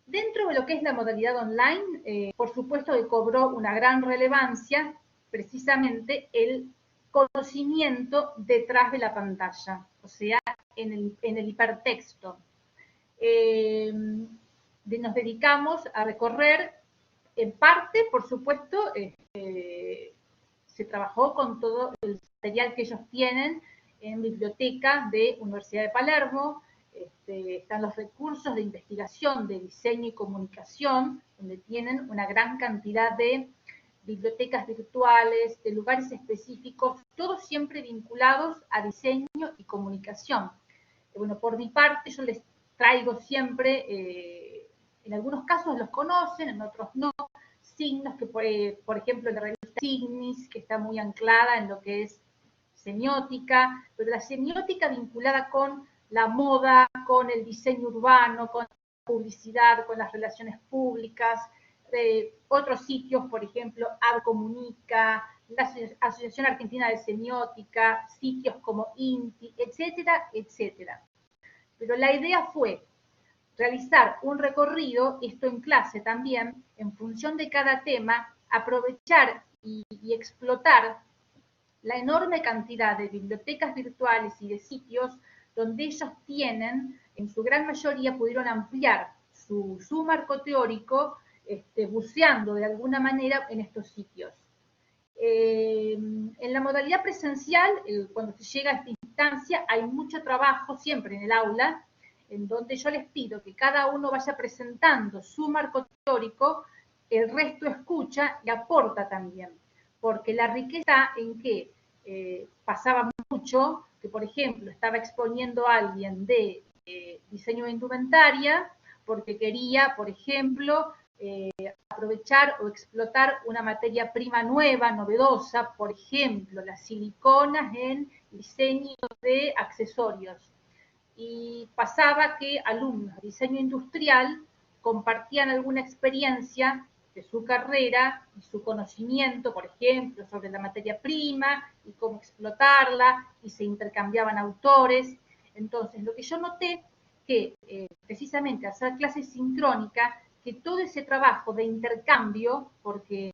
S4: Dentro de lo que es la modalidad online, por supuesto que cobró una gran relevancia precisamente el conocimiento detrás de la pantalla, o sea, en el hipertexto. Nos dedicamos a recorrer, en parte, por supuesto, se trabajó con todo el material que ellos tienen en biblioteca de Universidad de Palermo. Están los recursos de investigación de diseño y comunicación, donde tienen una gran cantidad de bibliotecas virtuales, de lugares específicos, todos siempre vinculados a diseño y comunicación. Bueno, por mi parte, yo les traigo siempre, en algunos casos los conocen, en otros no, signos que, por ejemplo, la revista Signis, que está muy anclada en lo que es semiótica, pero la semiótica vinculada con la moda, con el diseño urbano, con la publicidad, con las relaciones públicas, otros sitios, por ejemplo, Adcomunica, la Asociación Argentina de Semiótica, sitios como INTI, etcétera, etcétera. Pero la idea fue realizar un recorrido, esto en clase también, en función de cada tema, aprovechar y explotar la enorme cantidad de bibliotecas virtuales y de sitios donde ellos tienen, en su gran mayoría, pudieron ampliar su marco teórico, buceando de alguna manera en estos sitios. En la modalidad presencial, cuando se llega a esta instancia hay mucho trabajo siempre en el aula, en donde yo les pido que cada uno vaya presentando su marco teórico, el resto escucha y aporta también, porque la riqueza en que pasaba mucho, que por ejemplo estaba exponiendo a alguien de diseño de indumentaria, porque quería, por ejemplo, aprovechar o explotar una materia prima nueva, novedosa, por ejemplo, las siliconas en diseño de accesorios. Y pasaba que alumnos de diseño industrial compartían alguna experiencia de su carrera y su conocimiento, por ejemplo, sobre la materia prima y cómo explotarla, y se intercambiaban autores. Entonces, lo que yo noté que precisamente al hacer clase sincrónica, que todo ese trabajo de intercambio, porque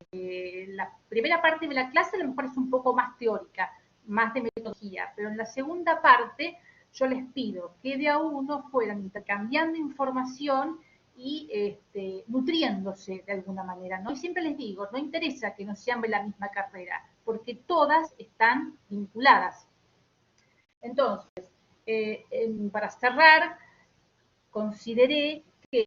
S4: la primera parte de la clase a lo mejor es un poco más teórica, más de metodología, pero en la segunda parte yo les pido que de a uno fueran intercambiando información y nutriéndose de alguna manera, ¿no? Y siempre les digo, no interesa que no sean de la misma carrera, porque todas están vinculadas. Entonces, para cerrar, consideré que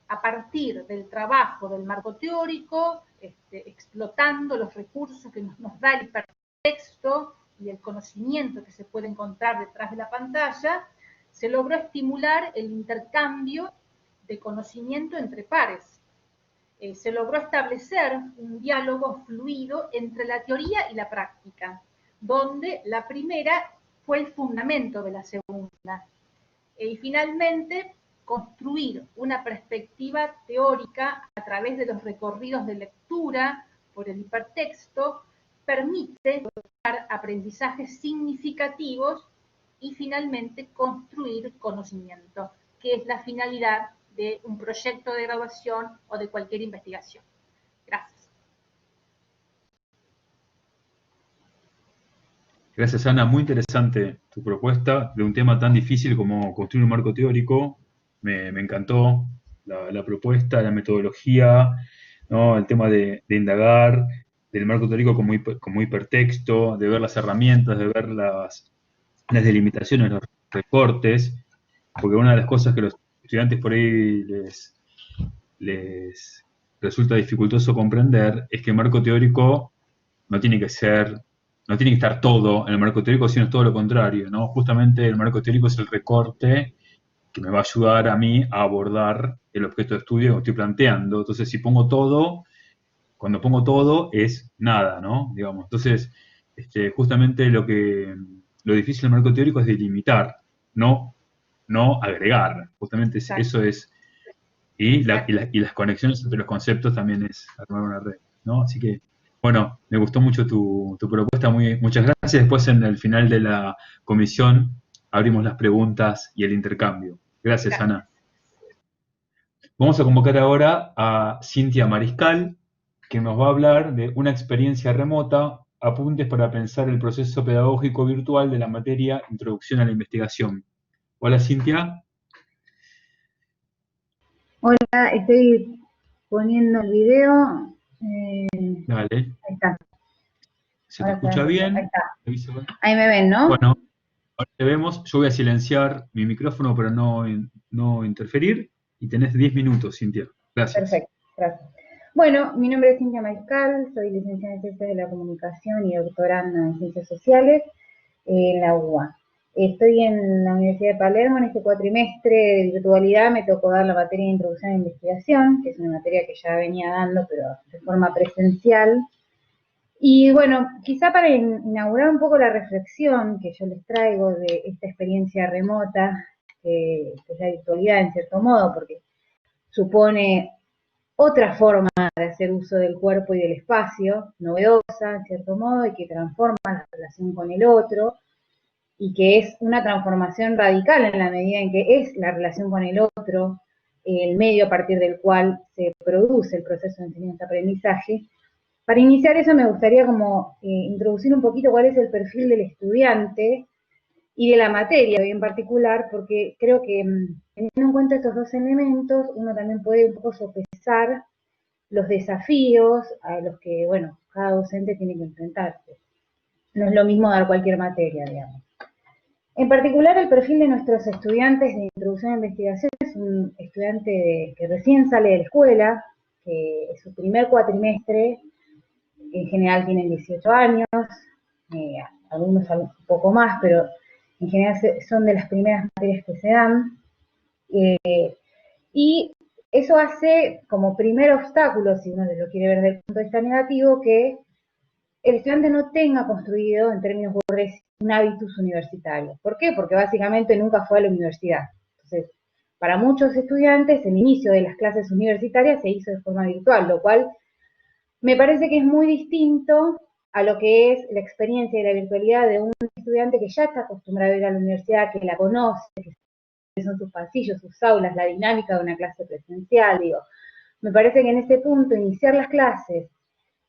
S4: a partir del trabajo del marco teórico, explotando los recursos que nos da el hipertexto y el conocimiento que se puede encontrar detrás de la pantalla, se logró estimular el intercambio de conocimiento entre pares. Se logró establecer un diálogo fluido entre la teoría y la práctica, donde la primera fue el fundamento de la segunda. Y finalmente, construir una perspectiva teórica a través de los recorridos de lectura por el hipertexto permite lograr aprendizajes significativos y finalmente construir conocimiento, que es la finalidad de un proyecto de graduación o de cualquier investigación. Gracias.
S1: Gracias, Ana. Muy interesante tu propuesta de un tema tan difícil como construir un marco teórico. Me encantó la propuesta, la metodología, ¿no? El tema de indagar, del marco teórico como hipertexto, de ver las herramientas, de ver las delimitaciones, los recortes, porque una de las cosas que los estudiantes por ahí les resulta dificultoso comprender es que el marco teórico no tiene que estar todo en el marco teórico, sino es todo lo contrario, ¿no? Justamente el marco teórico es el recorte que me va a ayudar a mí a abordar el objeto de estudio que estoy planteando. Entonces, si pongo todo, cuando pongo todo es nada, ¿no? Digamos. Entonces, justamente lo difícil del marco teórico es delimitar, no agregar. Justamente eso es. Y las conexiones entre los conceptos también es armar una red, ¿no? Así que, bueno, me gustó mucho tu propuesta, muchas gracias. Después en el final de la comisión abrimos las preguntas y el intercambio. Gracias, Ana. Vamos a convocar ahora a Cintia Mariscal, que nos va a hablar de una experiencia remota, apuntes para pensar el proceso pedagógico virtual de la materia Introducción a la Investigación. Hola, Cintia.
S5: Hola, estoy poniendo el video.
S1: Dale.
S5: Ahí está.
S1: ¿Se te escucha bien?
S5: Ahí está. Ahí me ven, ¿no?
S1: Bueno, ahora te vemos. Yo voy a silenciar mi micrófono para no interferir. Y tenés 10 minutos, Cintia. Gracias.
S5: Perfecto, gracias. Bueno, mi nombre es Cintia Mariscal, soy licenciada en Ciencias de la Comunicación y doctoranda en Ciencias Sociales en la UBA. Estoy en la Universidad de Palermo en este cuatrimestre de virtualidad. Me tocó dar la materia de Introducción a la Investigación, que es una materia que ya venía dando, pero de forma presencial. Y bueno, quizá para inaugurar un poco la reflexión que yo les traigo de esta experiencia remota, que es la virtualidad en cierto modo, porque supone otra forma de hacer uso del cuerpo y del espacio, novedosa en cierto modo, y que transforma la relación con el otro, y que es una transformación radical en la medida en que es la relación con el otro, el medio a partir del cual se produce el proceso de enseñanza-aprendizaje. Para iniciar eso me gustaría como introducir un poquito cuál es el perfil del estudiante y de la materia en particular, porque creo que teniendo en cuenta estos dos elementos, uno también puede un poco sopesar los desafíos a los que, bueno, cada docente tiene que enfrentarse. No es lo mismo dar cualquier materia, digamos. En particular, el perfil de nuestros estudiantes de introducción a investigación es un estudiante que recién sale de la escuela, que es su primer cuatrimestre, en general tienen 18 años, algunos un poco más, pero en general son de las primeras materias que se dan. Y eso hace como primer obstáculo, si uno lo quiere ver desde el punto de vista negativo, que el estudiante no tenga construido, en términos burgueses, un hábitus universitario. ¿Por qué? Porque básicamente nunca fue a la universidad. Entonces, para muchos estudiantes, el inicio de las clases universitarias se hizo de forma virtual, lo cual me parece que es muy distinto a lo que es la experiencia de la virtualidad de un estudiante que ya está acostumbrado a ir a la universidad, que la conoce, que son sus pasillos, sus aulas, la dinámica de una clase presencial, digo. Me parece que en ese punto, iniciar las clases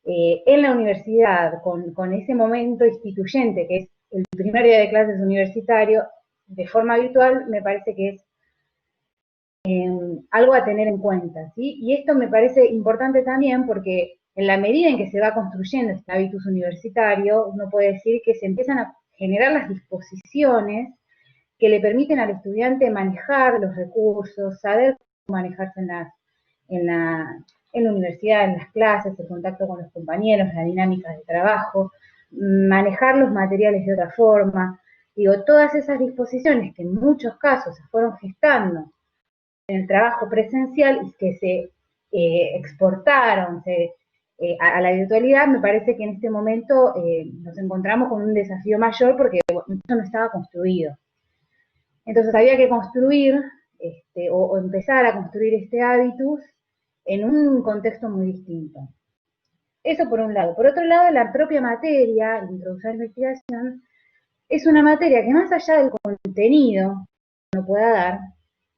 S5: en la universidad, con ese momento instituyente, que es el primer día de clases universitario, de forma virtual, me parece que es algo a tener en cuenta, ¿sí? Y esto me parece importante también porque en la medida en que se va construyendo este hábitus universitario, uno puede decir que se empiezan a generar las disposiciones que le permiten al estudiante manejar los recursos, saber cómo manejarse en la universidad, en las clases, el contacto con los compañeros, la dinámica de trabajo, manejar los materiales de otra forma. Digo, todas esas disposiciones que en muchos casos se fueron gestando en el trabajo presencial y que se exportaron a la virtualidad, me parece que en este momento nos encontramos con un desafío mayor porque eso no estaba construido. Entonces había que construir o empezar a construir este hábitus en un contexto muy distinto. Eso por un lado. Por otro lado, la propia materia, la introducción a la investigación, es una materia que más allá del contenido que uno pueda dar,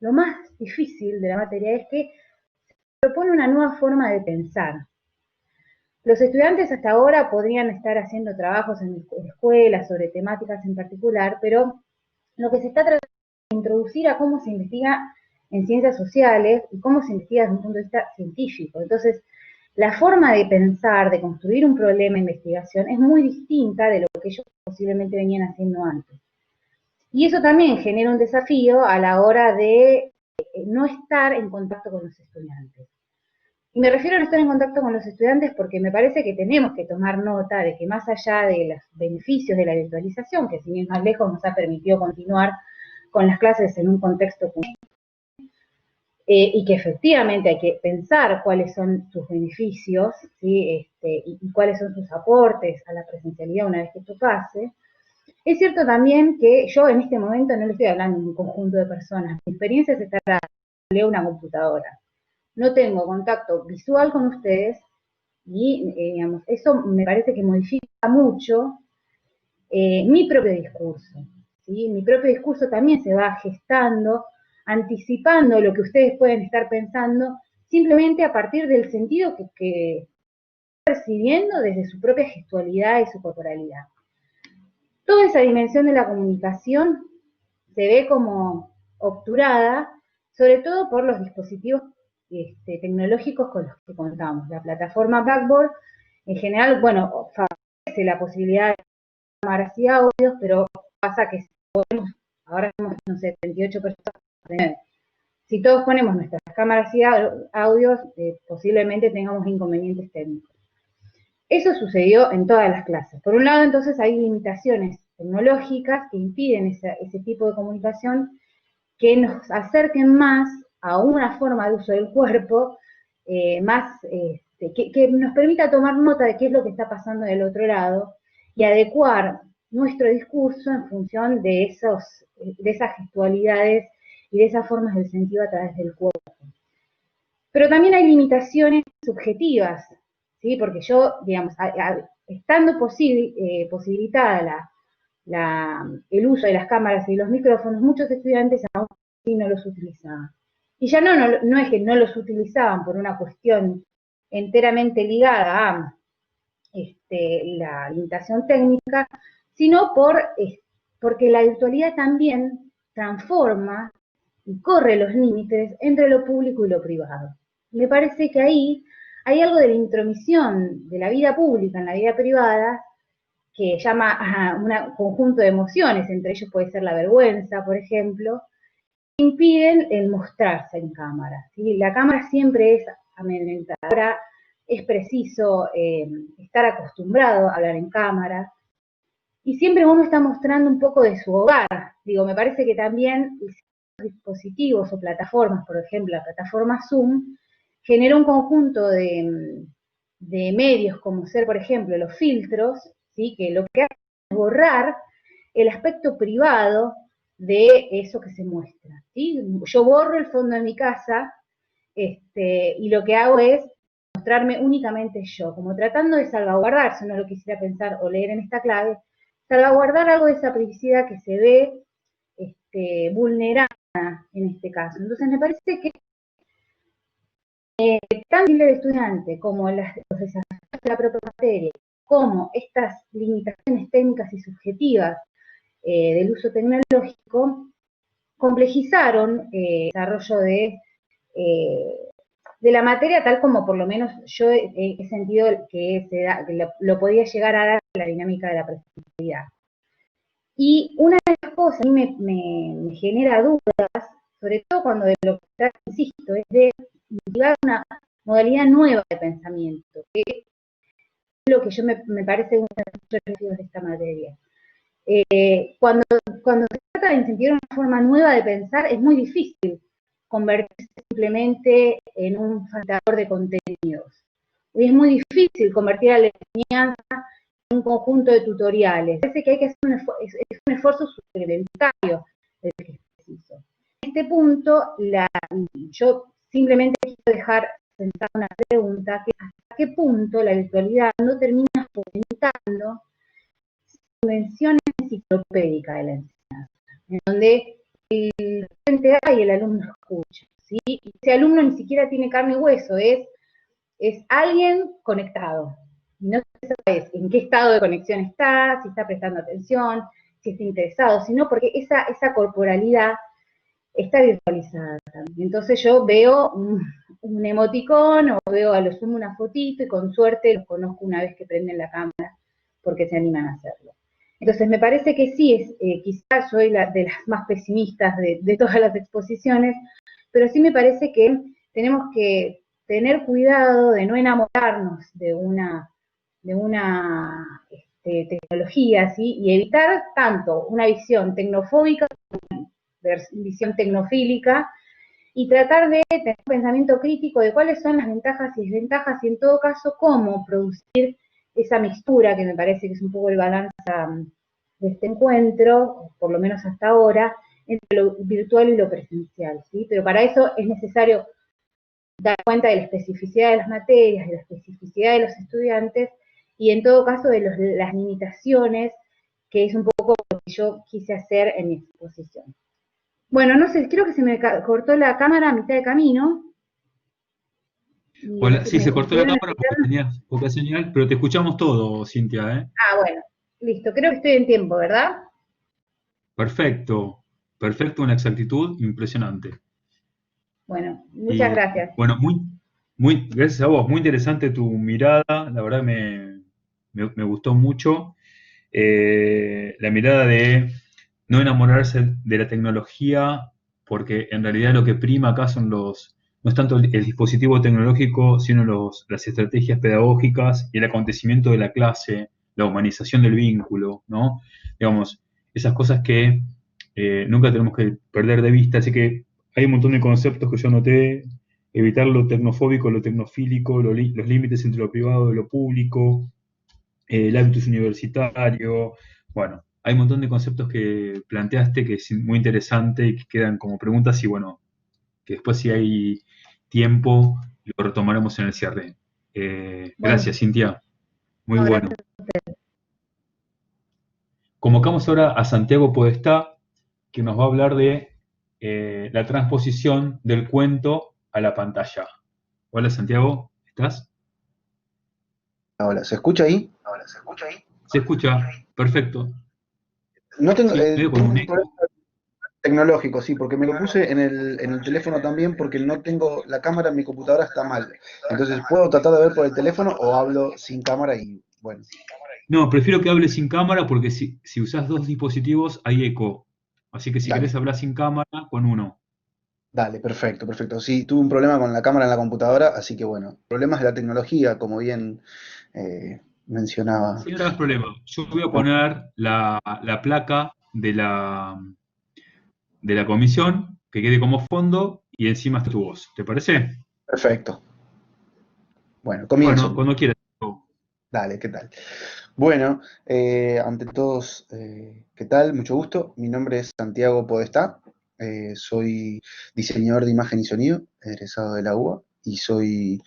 S5: lo más difícil de la materia es que propone una nueva forma de pensar. Los estudiantes hasta ahora podrían estar haciendo trabajos en escuelas sobre temáticas en particular, pero lo que se está tratando de introducir a cómo se investiga en ciencias sociales y cómo se investiga desde un punto de vista científico. Entonces, la forma de pensar, de construir un problema de investigación es muy distinta de lo que ellos posiblemente venían haciendo antes. Y eso también genera un desafío a la hora de no estar en contacto con los estudiantes. Y me refiero a no estar en contacto con los estudiantes porque me parece que tenemos que tomar nota de que más allá de los beneficios de la virtualización, que sin ir más lejos nos ha permitido continuar con las clases en un contexto y que efectivamente hay que pensar cuáles son sus beneficios, ¿sí? Y cuáles son sus aportes a la presencialidad una vez que esto pase. Es cierto también que yo en este momento no le estoy hablando de un conjunto de personas. Mi experiencia es estar a una computadora. No tengo contacto visual con ustedes y, digamos, eso me parece que modifica mucho mi propio discurso. ¿Sí? Mi propio discurso también se va gestando, anticipando lo que ustedes pueden estar pensando, simplemente a partir del sentido que están percibiendo desde su propia gestualidad y su corporalidad. Toda esa dimensión de la comunicación se ve como obturada, sobre todo por los dispositivos tecnológicos con los que contamos. La plataforma Blackboard, en general, bueno, favorece la posibilidad de cámaras y audios, pero pasa que ahora somos, no sé, 38 personas. Si todos ponemos nuestras cámaras y audios, posiblemente tengamos inconvenientes técnicos. Eso sucedió en todas las clases. Por un lado, entonces, hay limitaciones tecnológicas que impiden ese tipo de comunicación que nos acerquen más a una forma de uso del cuerpo, más que nos permita tomar nota de qué es lo que está pasando del otro lado y adecuar nuestro discurso en función de esas gestualidades y de esas formas del sentido a través del cuerpo. Pero también hay limitaciones subjetivas, ¿sí? Porque yo, digamos, estando posibilitada el uso de las cámaras y los micrófonos, muchos estudiantes aún no los utilizaban. Y ya no es que no los utilizaban por una cuestión enteramente ligada a la limitación técnica, sino porque la virtualidad también transforma y corre los límites entre lo público y lo privado. Me parece que ahí hay algo de la intromisión de la vida pública en la vida privada que llama a un conjunto de emociones, entre ellos puede ser la vergüenza, por ejemplo, impiden el mostrarse en cámara, ¿sí? La cámara siempre es amedrentadora, es preciso estar acostumbrado a hablar en cámara, y siempre uno está mostrando un poco de su hogar. Digo, me parece que también dispositivos o plataformas, por ejemplo, la plataforma Zoom, genera un conjunto de medios, como ser, por ejemplo, los filtros, ¿sí? Que lo que hacen es borrar el aspecto privado de eso que se muestra, ¿sí? Yo borro el fondo de mi casa, y lo que hago es mostrarme únicamente yo, como tratando de salvaguardar, si uno lo quisiera pensar o leer en esta clave, salvaguardar algo de esa privacidad que se ve vulnerada en este caso. Entonces me parece que tanto el estudiante como los desafíos de la propia materia, como estas limitaciones técnicas y subjetivas del uso tecnológico, complejizaron el desarrollo de la materia, tal como por lo menos yo he sentido que lo podía llegar a dar la dinámica de la presencialidad. Y una de las cosas que a mí me genera dudas, sobre todo cuando de lo que trata, insisto, es de incentivar una modalidad nueva de pensamiento, que es lo que me parece uno de los objetivos de esta materia. Cuando se trata de incentivar una forma nueva de pensar, es muy difícil convertirse simplemente en un facilitador de contenidos. Y es muy difícil convertir a la enseñanza en un conjunto de tutoriales. Parece que hay que hacer un esfuerzo suplementario del que es preciso. En este punto, yo simplemente quiero dejar sentada una pregunta, que hasta qué punto la virtualidad no termina fomentando dimensión enciclopédica de la enseñanza, en donde el docente da y el alumno escucha, ¿sí? Y ese alumno ni siquiera tiene carne y hueso, es alguien conectado. No sabes en qué estado de conexión está, si está prestando atención, si está interesado, sino porque esa corporalidad está virtualizada también. Entonces yo veo un emoticón o veo a lo sumo una fotito y con suerte los conozco una vez que prenden la cámara porque se animan a hacerlo. Entonces me parece que sí, quizás soy de las más pesimistas de todas las exposiciones, pero sí me parece que tenemos que tener cuidado de no enamorarnos de una tecnología, ¿sí? Y evitar tanto una visión tecnofóbica como una visión tecnofílica, y tratar de tener un pensamiento crítico de cuáles son las ventajas y desventajas, y en todo caso cómo producir esa mixtura, que me parece que es un poco el balance de este encuentro, por lo menos hasta ahora, entre lo virtual y lo presencial, ¿sí? Pero para eso es necesario dar cuenta de la especificidad de las materias, de la especificidad de los estudiantes, y en todo caso de las limitaciones, que es un poco lo que yo quise hacer en mi exposición. Bueno, no sé, creo que se me cortó la cámara a mitad de camino.
S1: Hola, sí, se cortó la cámara porque tenías poca señal, pero te escuchamos todo, Cintia, ¿eh?
S5: Ah, bueno, listo, creo que estoy en tiempo, ¿verdad?
S1: Perfecto, perfecto, una exactitud impresionante.
S5: Bueno, muchas gracias.
S1: Bueno, gracias a vos, muy interesante tu mirada, la verdad me gustó mucho. La mirada de no enamorarse de la tecnología, porque en realidad lo que prima acá no es tanto el dispositivo tecnológico, sino las estrategias pedagógicas y el acontecimiento de la clase, la humanización del vínculo, ¿no? Digamos, esas cosas que nunca tenemos que perder de vista, así que hay un montón de conceptos que yo anoté: evitar lo tecnofóbico, lo tecnofílico, los límites entre lo privado y lo público, el hábitus universitario. Bueno, hay un montón de conceptos que planteaste que es muy interesante y que quedan como preguntas, y bueno, que después, si hay tiempo, lo retomaremos en el cierre. Gracias, Cintia. Muy bueno. Convocamos ahora a Santiago Podestá, que nos va a hablar de la transposición del cuento a la pantalla. Hola, Santiago, ¿estás?
S6: Hola, ¿se escucha ahí?
S1: Se escucha, perfecto.
S6: No tengo,
S1: Sí, medio con
S6: tengo
S1: un
S6: un problema
S1: eco.
S6: tecnológico, sí, porque me lo puse en el teléfono también, porque no tengo la cámara en mi computadora, está mal. Entonces puedo tratar de ver por el teléfono o hablo sin cámara y bueno.
S1: No, prefiero que hables sin cámara porque si usás dos dispositivos hay eco. Así que si querés
S6: Dale,
S1: hablar sin cámara, con uno.
S6: dale, perfecto, perfecto. Sí, tuve un problema con la cámara en la computadora, así que bueno, problemas de la tecnología, como bien mencionaba.
S1: Sin hagas problema. Yo voy a poner la placa de la comisión, que quede como fondo, y encima está tu voz. ¿Te parece?
S6: Perfecto. Bueno,
S1: Bueno,
S6: comienzo.
S1: cuando quieras.
S6: Dale, ¿qué tal? Bueno, ante todos, ¿qué tal? Mucho gusto. Mi nombre es Santiago Podestá. Soy diseñador de imagen y sonido, egresado de la UBA, y soy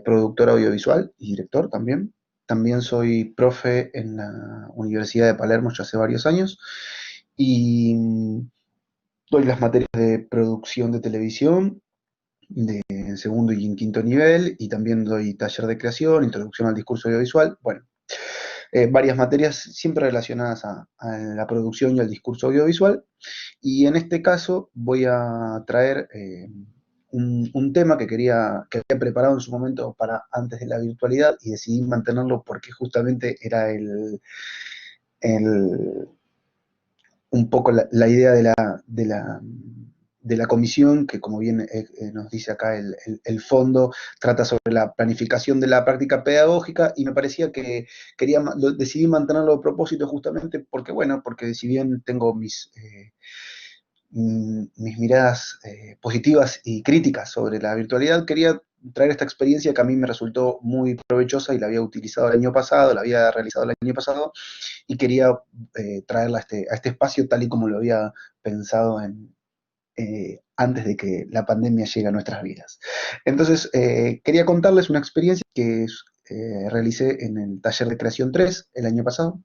S6: productor audiovisual y director también. También soy profe en la Universidad de Palermo ya hace varios años y doy las materias de producción de televisión de en segundo y en quinto nivel, y también doy taller de creación, introducción al discurso audiovisual. Bueno, varias materias siempre relacionadas a la producción y al discurso audiovisual. Y en este caso voy a traer un tema que había preparado en su momento para antes de la virtualidad y decidí mantenerlo porque justamente era el, un poco la idea de la comisión, que como bien nos dice acá el fondo, trata sobre la planificación de la práctica pedagógica, y me parecía que decidí mantenerlo a propósito justamente porque, bueno, porque si bien tengo mis miradas positivas y críticas sobre la virtualidad, quería traer esta experiencia que a mí me resultó muy provechosa y la había utilizado el año pasado, la había realizado el año pasado, y quería traerla a este espacio tal y como lo había pensado antes de que la pandemia llegue a nuestras vidas. Entonces, quería contarles una experiencia que realicé en el taller de creación 3 el año pasado.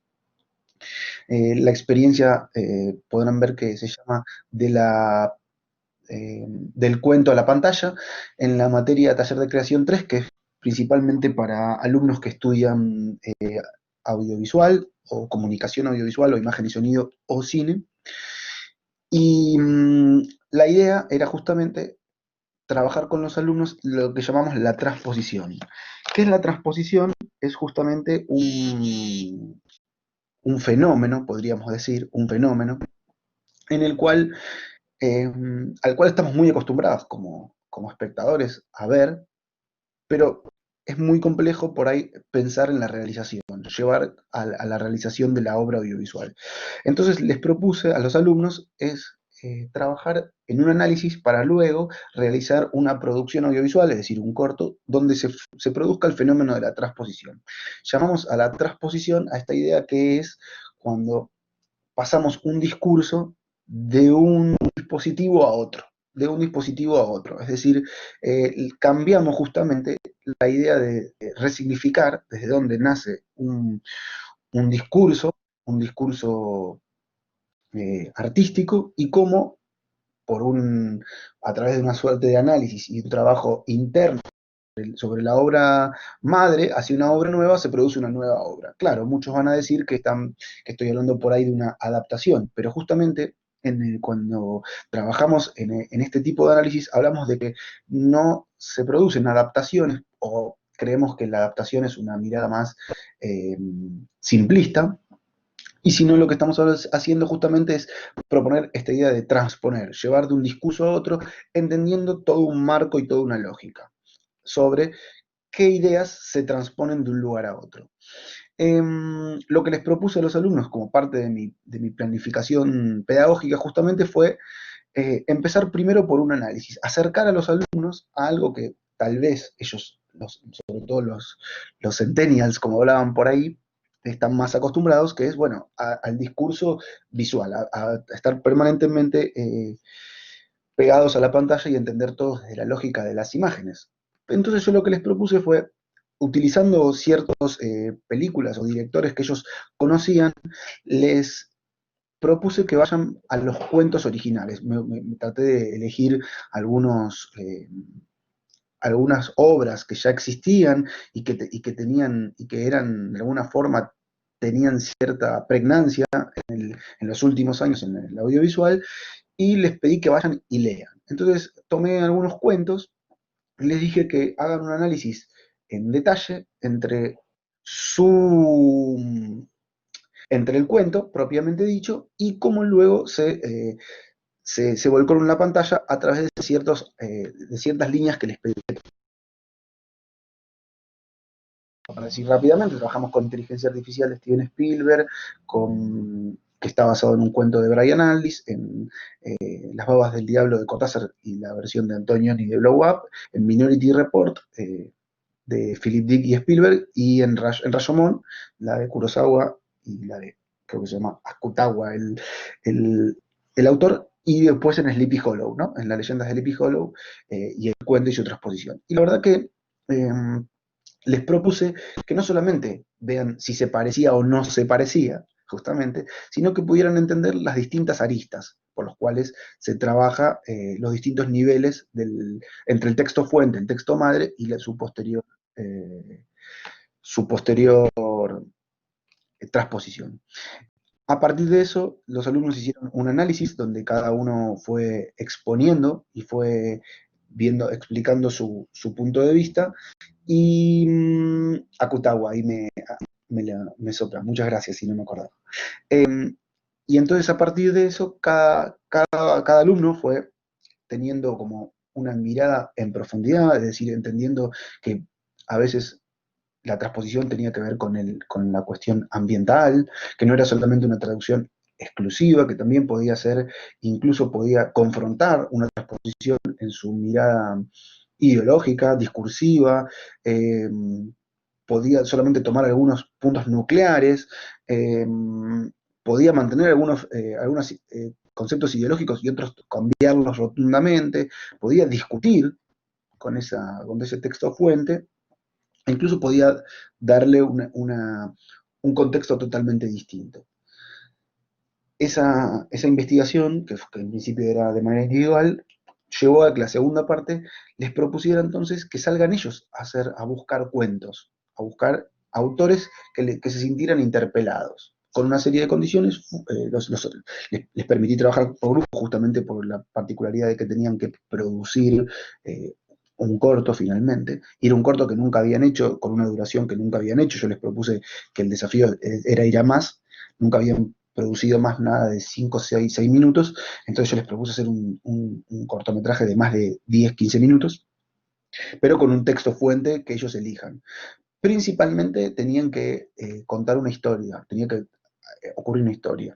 S6: La experiencia podrán ver que se llama del cuento a la pantalla, en la materia taller de creación 3, que es principalmente para alumnos que estudian audiovisual o comunicación audiovisual o imagen y sonido o cine. Y la idea era justamente trabajar con los alumnos lo que llamamos la transposición. ¿Qué es la transposición? Es justamente un fenómeno, podríamos decir, un fenómeno en el cual, al cual estamos muy acostumbrados como espectadores a ver, pero es muy complejo por ahí pensar en la realización, llevar a la realización de la obra audiovisual. Entonces les propuse a los alumnos trabajar en un análisis para luego realizar una producción audiovisual, es decir, un corto, donde se produzca el fenómeno de la transposición. Llamamos a la transposición a esta idea que es cuando pasamos un discurso de un dispositivo a otro, de un dispositivo a otro. Es decir, cambiamos justamente la idea de resignificar desde dónde nace un discurso, artístico, y cómo a través de una suerte de análisis y un trabajo interno sobre la obra madre hacia una obra nueva, se produce una nueva obra. Claro, muchos van a decir que estoy hablando por ahí de una adaptación, pero justamente cuando trabajamos en este tipo de análisis, hablamos de que no se producen adaptaciones, o creemos que la adaptación es una mirada más simplista, y si no, lo que estamos haciendo justamente es proponer esta idea de transponer, llevar de un discurso a otro, entendiendo todo un marco y toda una lógica sobre qué ideas se transponen de un lugar a otro. Lo que les propuse a los alumnos como parte de mi planificación pedagógica justamente fue empezar primero por un análisis, acercar a los alumnos a algo que tal vez ellos, sobre todo los centennials, como hablaban por ahí, están más acostumbrados, que es, bueno, al discurso visual, a estar permanentemente pegados a la pantalla y entender todos desde la lógica de las imágenes. Entonces yo lo que les propuse fue, utilizando ciertas películas o directores que ellos conocían, les propuse que vayan a los cuentos originales. Me traté de elegir algunas obras que ya existían y que tenían, y que eran de alguna forma, tenían cierta pregnancia en los últimos años en el audiovisual, y les pedí que vayan y lean. Entonces tomé algunos cuentos, les dije que hagan un análisis en detalle entre entre el cuento, propiamente dicho, y cómo luego se volcó en la pantalla a través de ciertas líneas que les pedí. Para decir rápidamente, trabajamos con inteligencia artificial de Steven Spielberg, que está basado en un cuento de Brian Aldiss, en Las babas del diablo de Cortázar y la versión de Antonioni de Blow Up, en Minority Report de Philip Dick y Spielberg, y en Rashomon, la de Kurosawa y la de, creo que se llama Akutawa, el autor, y después en Sleepy Hollow, ¿no? En las leyendas de Sleepy Hollow y el cuento y su transposición. Y la verdad que les propuse que no solamente vean si se parecía o no se parecía, justamente, sino que pudieran entender las distintas aristas por los cuales se trabaja los distintos niveles entre el texto fuente, el texto madre y su posterior transposición. A partir de eso, los alumnos hicieron un análisis donde cada uno fue exponiendo y fue explicando su punto de vista. Y Akutawa, ahí me sopla. Muchas gracias, si no me acordaba. Y entonces a partir de eso, cada alumno fue teniendo como una mirada en profundidad, es decir, entendiendo que a veces la transposición tenía que ver con la cuestión ambiental, que no era solamente una traducción exclusiva, que también podía ser, incluso podía confrontar una transposición en su mirada ideológica, discursiva, podía solamente tomar algunos puntos nucleares, podía mantener algunos conceptos ideológicos y otros cambiarlos rotundamente, podía discutir con ese texto fuente, e incluso podía darle un contexto totalmente distinto. Esa investigación, que en principio era de manera individual, llevó a que la segunda parte les propusiera entonces que salgan ellos a buscar cuentos, a buscar autores que se sintieran interpelados. Con una serie de condiciones, les permití trabajar por grupo justamente por la particularidad de que tenían que producir un corto finalmente, y era un corto que nunca habían hecho, con una duración que nunca habían hecho. Yo les propuse que el desafío era ir a más, nunca habían producido más nada de 5 o 6 minutos, entonces yo les propuse hacer un cortometraje de más de 10, 15 minutos, pero con un texto fuente que ellos elijan. Principalmente tenían que contar una historia, tenía que ocurrir una historia.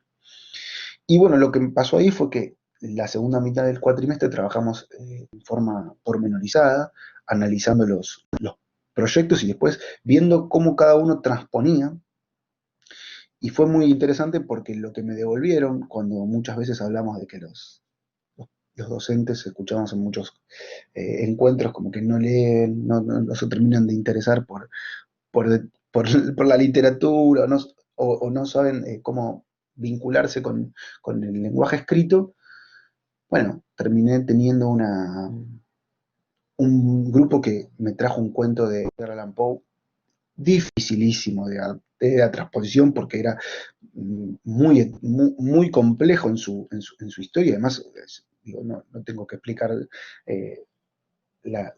S6: Y bueno, lo que pasó ahí fue que la segunda mitad del cuatrimestre trabajamos en forma pormenorizada, analizando los proyectos y después viendo cómo cada uno transponía. Y fue muy interesante porque lo que me devolvieron, cuando muchas veces hablamos de que los docentes escuchamos en muchos encuentros como que no leen, no se terminan de interesar por la literatura, o no saben cómo vincularse con el lenguaje escrito. Bueno, terminé teniendo un grupo que me trajo un cuento de Edgar Allan Poe, dificilísimo de la transposición, porque era muy complejo en su historia. Además, digo, no tengo que explicar la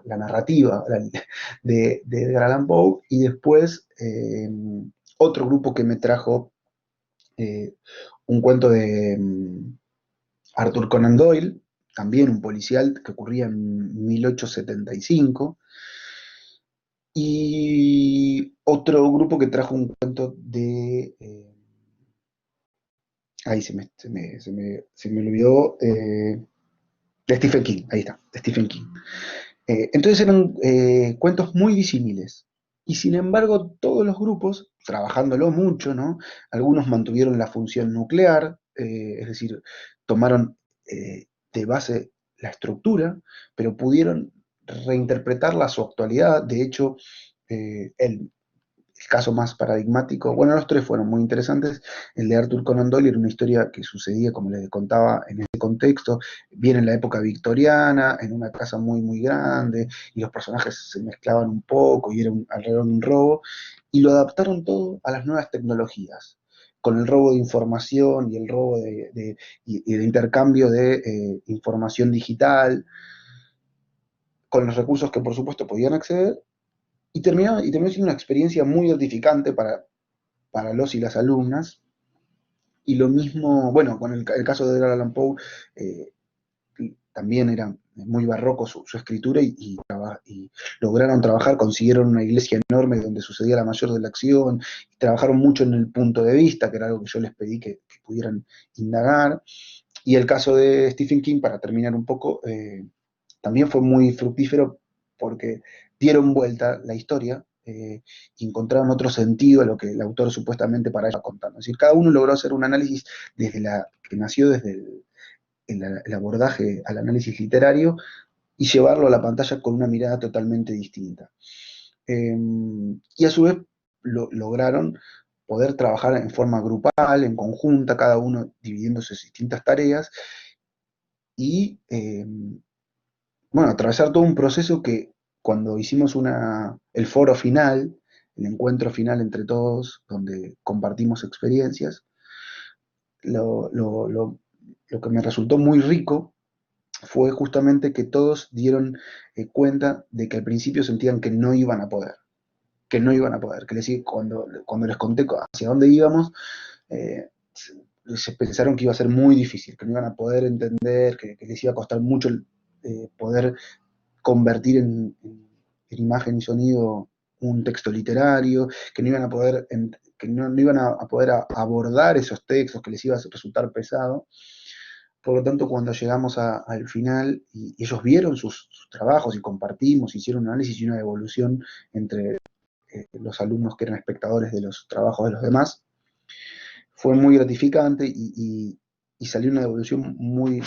S6: narrativa de Edgar Allan Poe. Y después otro grupo que me trajo un cuento de Arthur Conan Doyle, también un policial que ocurría en 1875. Y otro grupo que trajo un cuento de... ahí se me olvidó. De Stephen King, ahí está, de Stephen King. Entonces eran cuentos muy disímiles. Y sin embargo, todos los grupos, trabajándolo mucho, ¿no? Algunos mantuvieron la función nuclear, es decir, tomaron de base la estructura, pero pudieron reinterpretarla a su actualidad. De hecho, el caso más paradigmático, bueno, los tres fueron muy interesantes. El de Arthur Conan Doyle era una historia que sucedía, como les contaba, en ese contexto, bien en la época victoriana, en una casa muy, muy grande, y los personajes se mezclaban un poco, y era alrededor de un robo, y lo adaptaron todo a las nuevas tecnologías, con el robo de información y el robo y el intercambio de información digital, con los recursos que por supuesto podían acceder. terminó siendo una experiencia muy gratificante para los y las alumnas. Y lo mismo, bueno, con el caso de Edgar Allan Poe, eh, también era muy barroco su escritura y lograron trabajar, consiguieron una iglesia enorme donde sucedía la mayor de la acción, y trabajaron mucho en el punto de vista, que era algo que yo les pedí que pudieran indagar. Y el caso de Stephen King, para terminar un poco, también fue muy fructífero porque dieron vuelta la historia y encontraron otro sentido a lo que el autor supuestamente para ella contando. Es decir, cada uno logró hacer un análisis que nació desde el abordaje al análisis literario y llevarlo a la pantalla con una mirada totalmente distinta. Y a su vez lograron poder trabajar en forma grupal, en conjunta, cada uno dividiéndose en distintas tareas y, bueno, atravesar todo un proceso que cuando hicimos el foro final, el encuentro final entre todos, donde compartimos experiencias, lo, lo- lo- lo que me resultó muy rico fue justamente que todos dieron cuenta de que al principio sentían que no iban a poder, que no iban a poder, que cuando les conté hacia dónde íbamos, eh, se pensaron que iba a ser muy difícil, que no iban a poder entender, que les iba a costar mucho poder convertir en imagen y sonido un texto literario, que no iban a poder, que no iban a poder abordar esos textos, que les iba a resultar pesado. Por lo tanto, cuando llegamos al final y ellos vieron sus trabajos y compartimos, hicieron un análisis y una evolución entre los alumnos que eran espectadores de los trabajos de los demás, fue muy gratificante y salió una evolución muy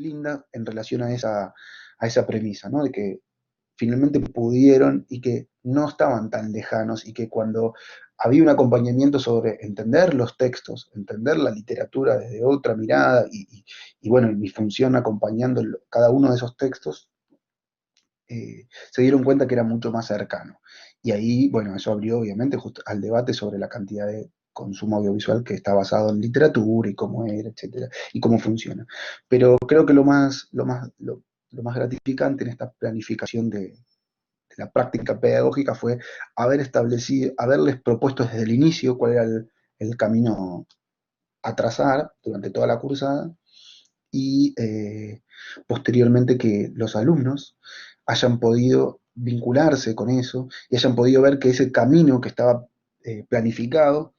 S6: linda en relación a esa premisa, ¿no? De que finalmente pudieron y que no estaban tan lejanos y que cuando había un acompañamiento sobre entender los textos, entender la literatura desde otra mirada y bueno, mi función acompañando cada uno de esos textos, se dieron cuenta que era mucho más cercano. Y ahí, bueno, eso abrió obviamente justo al debate sobre la cantidad de consumo audiovisual que está basado en literatura y cómo era, etcétera, y cómo funciona. Pero creo que lo más gratificante en esta planificación de la práctica pedagógica fue haberles propuesto desde el inicio cuál era el camino a trazar durante toda la cursada y posteriormente que los alumnos hayan podido vincularse con eso y hayan podido ver que ese camino que estaba planificado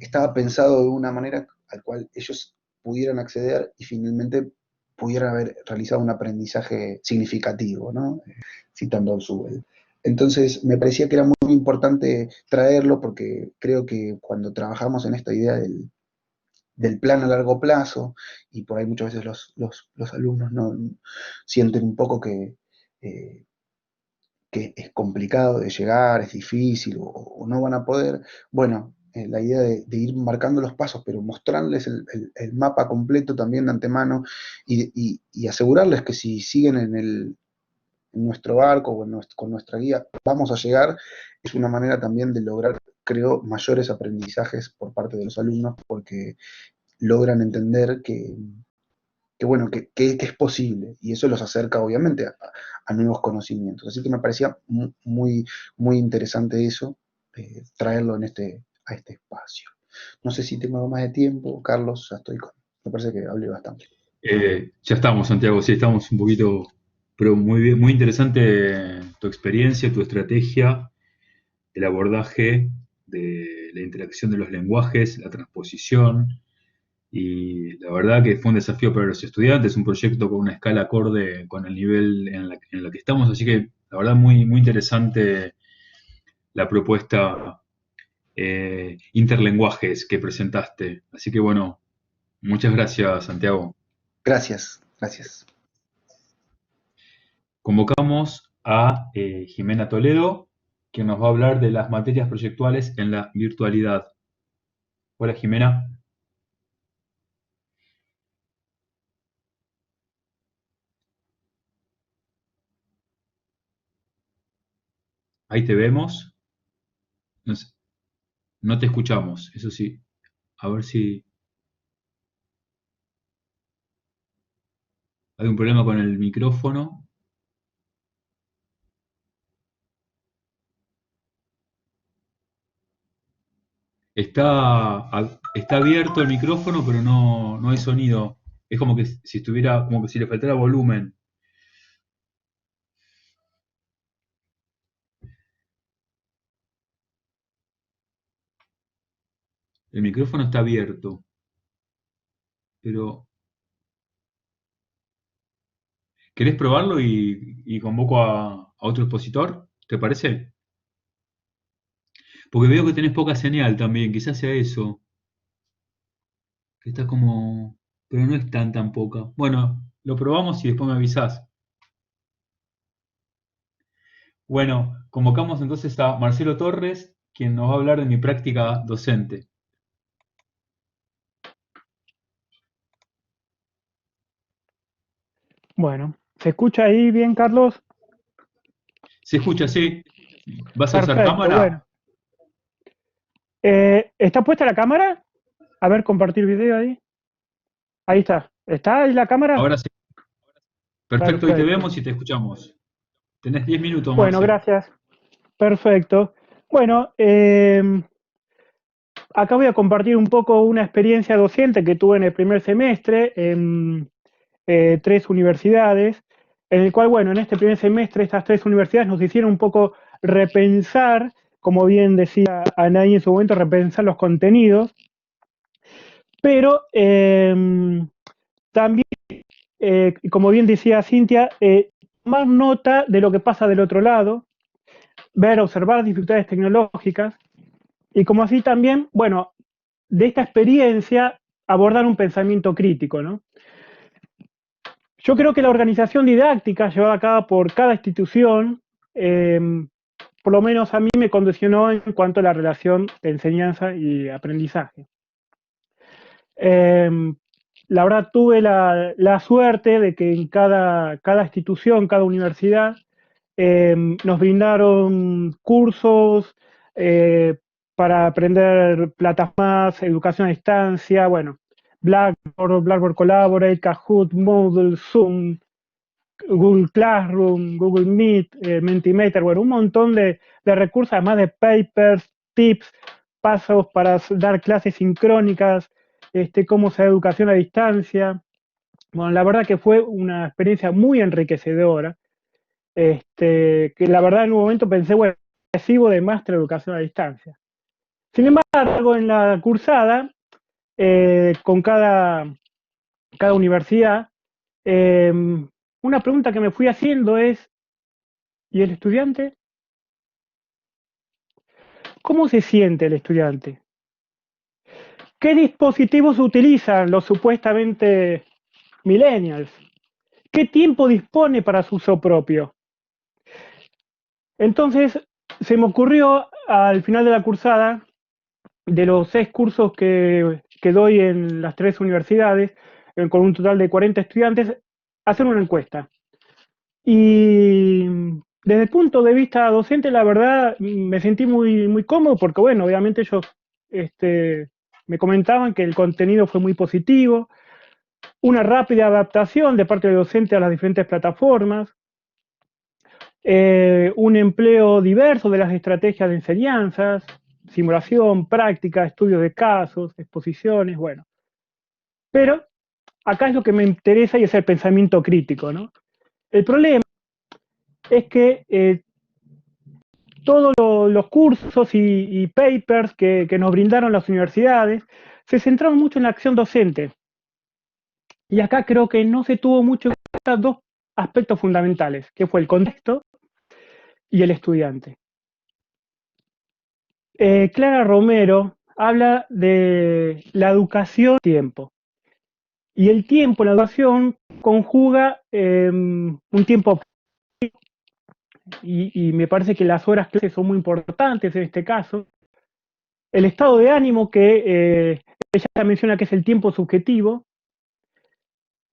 S6: estaba pensado de una manera al cual ellos pudieran acceder y finalmente pudieran haber realizado un aprendizaje significativo, ¿no? Citando a Ausubel. Entonces, me parecía que era muy importante traerlo porque creo que cuando trabajamos en esta idea del plan a largo plazo, y por ahí muchas veces los alumnos no sienten un poco eh, que es complicado de llegar, es difícil o no van a poder, bueno, la idea de ir marcando los pasos, pero mostrarles el mapa completo también de antemano y asegurarles que si siguen en nuestro barco o con nuestra guía vamos a llegar, es una manera también de lograr, creo, mayores aprendizajes por parte de los alumnos porque logran entender bueno, que es posible, y eso los acerca obviamente a nuevos conocimientos. Así que me parecía muy interesante eso, traerlo a este espacio. No sé si tengo algo más de tiempo, Carlos, me parece que hablé bastante.
S1: Ya estamos, Santiago, sí, estamos un poquito, pero muy bien, muy interesante tu experiencia, tu estrategia, el abordaje de la interacción de los lenguajes, la transposición, y la verdad que fue un desafío para los estudiantes, un proyecto con una escala acorde con el nivel en la que estamos, así que la verdad muy interesante la propuesta interlenguajes que presentaste. Así que bueno, muchas gracias, Santiago.
S6: Gracias.
S1: Convocamos a Jimena Toledo, que nos va a hablar de las materias proyectuales en la virtualidad. Hola, Jimena. Ahí te vemos. No, no te escuchamos, eso sí. A ver si hay un problema con el micrófono. Está abierto el micrófono, pero no hay sonido. Es como que si estuviera, como que si le faltara volumen. El micrófono está abierto, pero ¿querés probarlo y convoco a otro expositor? ¿Te parece? Porque veo que tenés poca señal también, quizás sea eso, que está como, pero no es tan poca. Bueno, lo probamos y después me avisás. Bueno, convocamos entonces a Marcelo Torres, quien nos va a hablar de mi práctica docente.
S7: Bueno, ¿se escucha ahí bien, Carlos?
S1: ¿Se escucha así? ¿Vas a usar
S7: Perfecto,
S1: cámara?
S7: bueno. ¿Está puesta la cámara? A ver, compartir video ahí. Ahí está. ¿Está ahí la cámara?
S1: Ahora sí. Perfecto, y te
S7: Perfecto.
S1: vemos y te escuchamos. Tenés 10 minutos,
S7: Bueno,
S1: Marce.
S7: gracias. Perfecto. Bueno, acá voy a compartir un poco una experiencia docente que tuve en el primer semestre en 3 universidades, en el cual, bueno, en este primer semestre estas 3 universidades nos hicieron un poco repensar, como bien decía Anaí en su momento, repensar los contenidos, pero también, como bien decía Cintia, tomar nota de lo que pasa del otro lado, ver, observar dificultades tecnológicas y como así también, bueno, de esta experiencia abordar un pensamiento crítico, ¿no? Yo creo que la organización didáctica llevada a cabo por cada institución, eh, por lo menos a mí me condicionó en cuanto a la relación de enseñanza y aprendizaje. Eh, la verdad tuve la suerte de que en cada institución, cada universidad, nos brindaron cursos para aprender plataformas, educación a distancia, bueno, Blackboard Collaborate, Kahoot, Moodle, Zoom, Google Classroom, Google Meet, Mentimeter, bueno, un montón de recursos, además de papers, tips, pasos para dar clases sincrónicas, cómo se da educación a distancia. Bueno, la verdad que fue una experiencia muy enriquecedora, que la verdad en un momento pensé, bueno, recibo de máster educación a distancia. Sin embargo, en la cursada, con cada universidad, una pregunta que me fui haciendo es, ¿y el estudiante? ¿Cómo se siente el estudiante? ¿Qué dispositivos utilizan los supuestamente millennials? ¿Qué tiempo dispone para su uso propio? Entonces, se me ocurrió al final de la cursada, de los 6 cursos que doy en las 3 universidades, con un total de 40 estudiantes, hacer una encuesta. Y desde el punto de vista docente, la verdad, me sentí muy cómodo porque, bueno, obviamente ellos me comentaban que el contenido fue muy positivo, una rápida adaptación de parte del docente a las diferentes plataformas, un empleo diverso de las estrategias de enseñanzas, simulación, práctica, estudios de casos, exposiciones, bueno. Pero acá es lo que me interesa y es el pensamiento crítico, ¿no? El problema es que todos los cursos y papers que nos brindaron las universidades se centraron mucho en la acción docente. Y acá creo que no se tuvo mucho en cuenta 2 aspectos fundamentales, que fue el contexto y el estudiante. Clara Romero habla de la educación tiempo. Y el tiempo, la educación, conjuga un tiempo y me parece que las horas clases son muy importantes en este caso. El estado de ánimo que ella menciona que es el tiempo subjetivo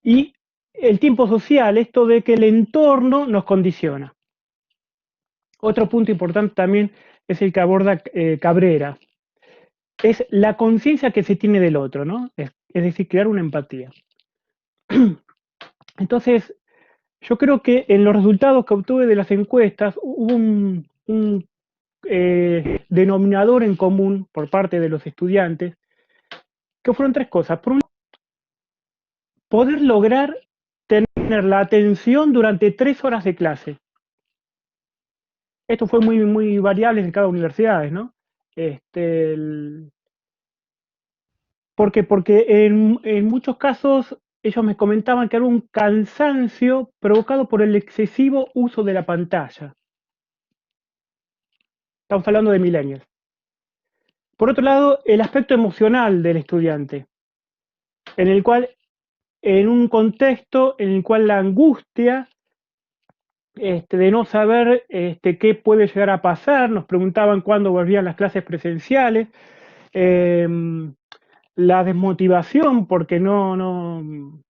S7: y el tiempo social, esto de que el entorno nos condiciona. Otro punto importante también es el que aborda Cabrera, es la conciencia que se tiene del otro, ¿no? Es decir, crear una empatía. Entonces, yo creo que en los resultados que obtuve de las encuestas hubo un denominador en común por parte de los estudiantes, que fueron tres cosas. Por un lado, poder lograr tener la atención durante 3 horas de clase. Esto fue muy, muy variable en cada universidad, ¿no? Porque en muchos casos ellos me comentaban que era un cansancio provocado por el excesivo uso de la pantalla. Estamos hablando de millennials. Por otro lado, el aspecto emocional del estudiante, en el cual, en un contexto en el cual la angustia de no saber qué puede llegar a pasar, nos preguntaban cuándo volvían las clases presenciales, la desmotivación porque no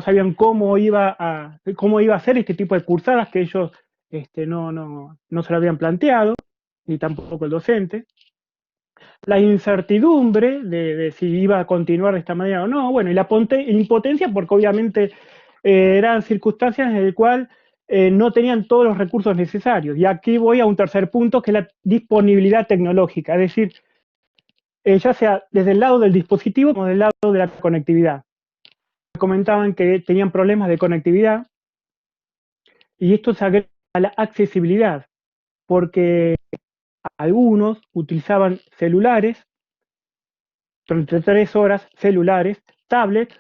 S7: sabían cómo iba a ser este tipo de cursadas que ellos no se lo habían planteado, ni tampoco el docente. La incertidumbre de si iba a continuar de esta manera o no, bueno, y la impotencia porque obviamente eran circunstancias en las cuales no tenían todos los recursos necesarios. Y aquí voy a un tercer punto, que es la disponibilidad tecnológica, es decir, ya sea desde el lado del dispositivo como del lado de la conectividad. Comentaban que tenían problemas de conectividad y esto se agrega a la accesibilidad, porque algunos utilizaban celulares, durante 3 horas, celulares, tablets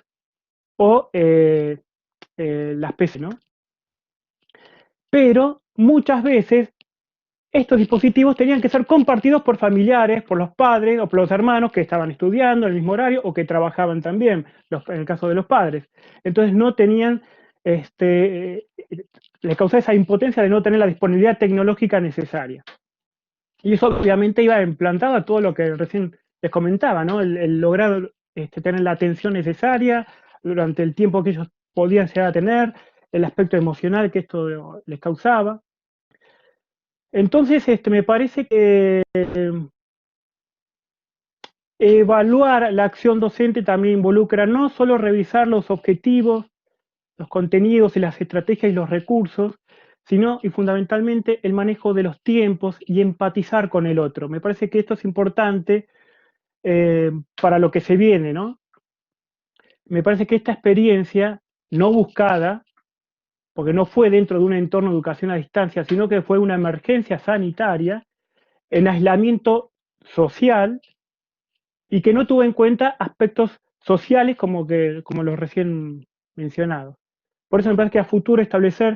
S7: o las PC, ¿no? Pero muchas veces estos dispositivos tenían que ser compartidos por familiares, por los padres o por los hermanos que estaban estudiando en el mismo horario o que trabajaban también, en el caso de los padres. Entonces no tenían, les causaba esa impotencia de no tener la disponibilidad tecnológica necesaria. Y eso obviamente iba implantado a todo lo que recién les comentaba, ¿no? El lograr tener la atención necesaria durante el tiempo que ellos podían llegar a tener, el aspecto emocional que esto les causaba. Entonces, me parece que evaluar la acción docente también involucra no solo revisar los objetivos, los contenidos y las estrategias y los recursos, sino y fundamentalmente el manejo de los tiempos y empatizar con el otro. Me parece que esto es importante para lo que se viene, ¿no? Me parece que esta experiencia no buscada, porque no fue dentro de un entorno de educación a distancia, sino que fue una emergencia sanitaria, en aislamiento social, y que no tuvo en cuenta aspectos sociales como los recién mencionados. Por eso me parece que a futuro establecer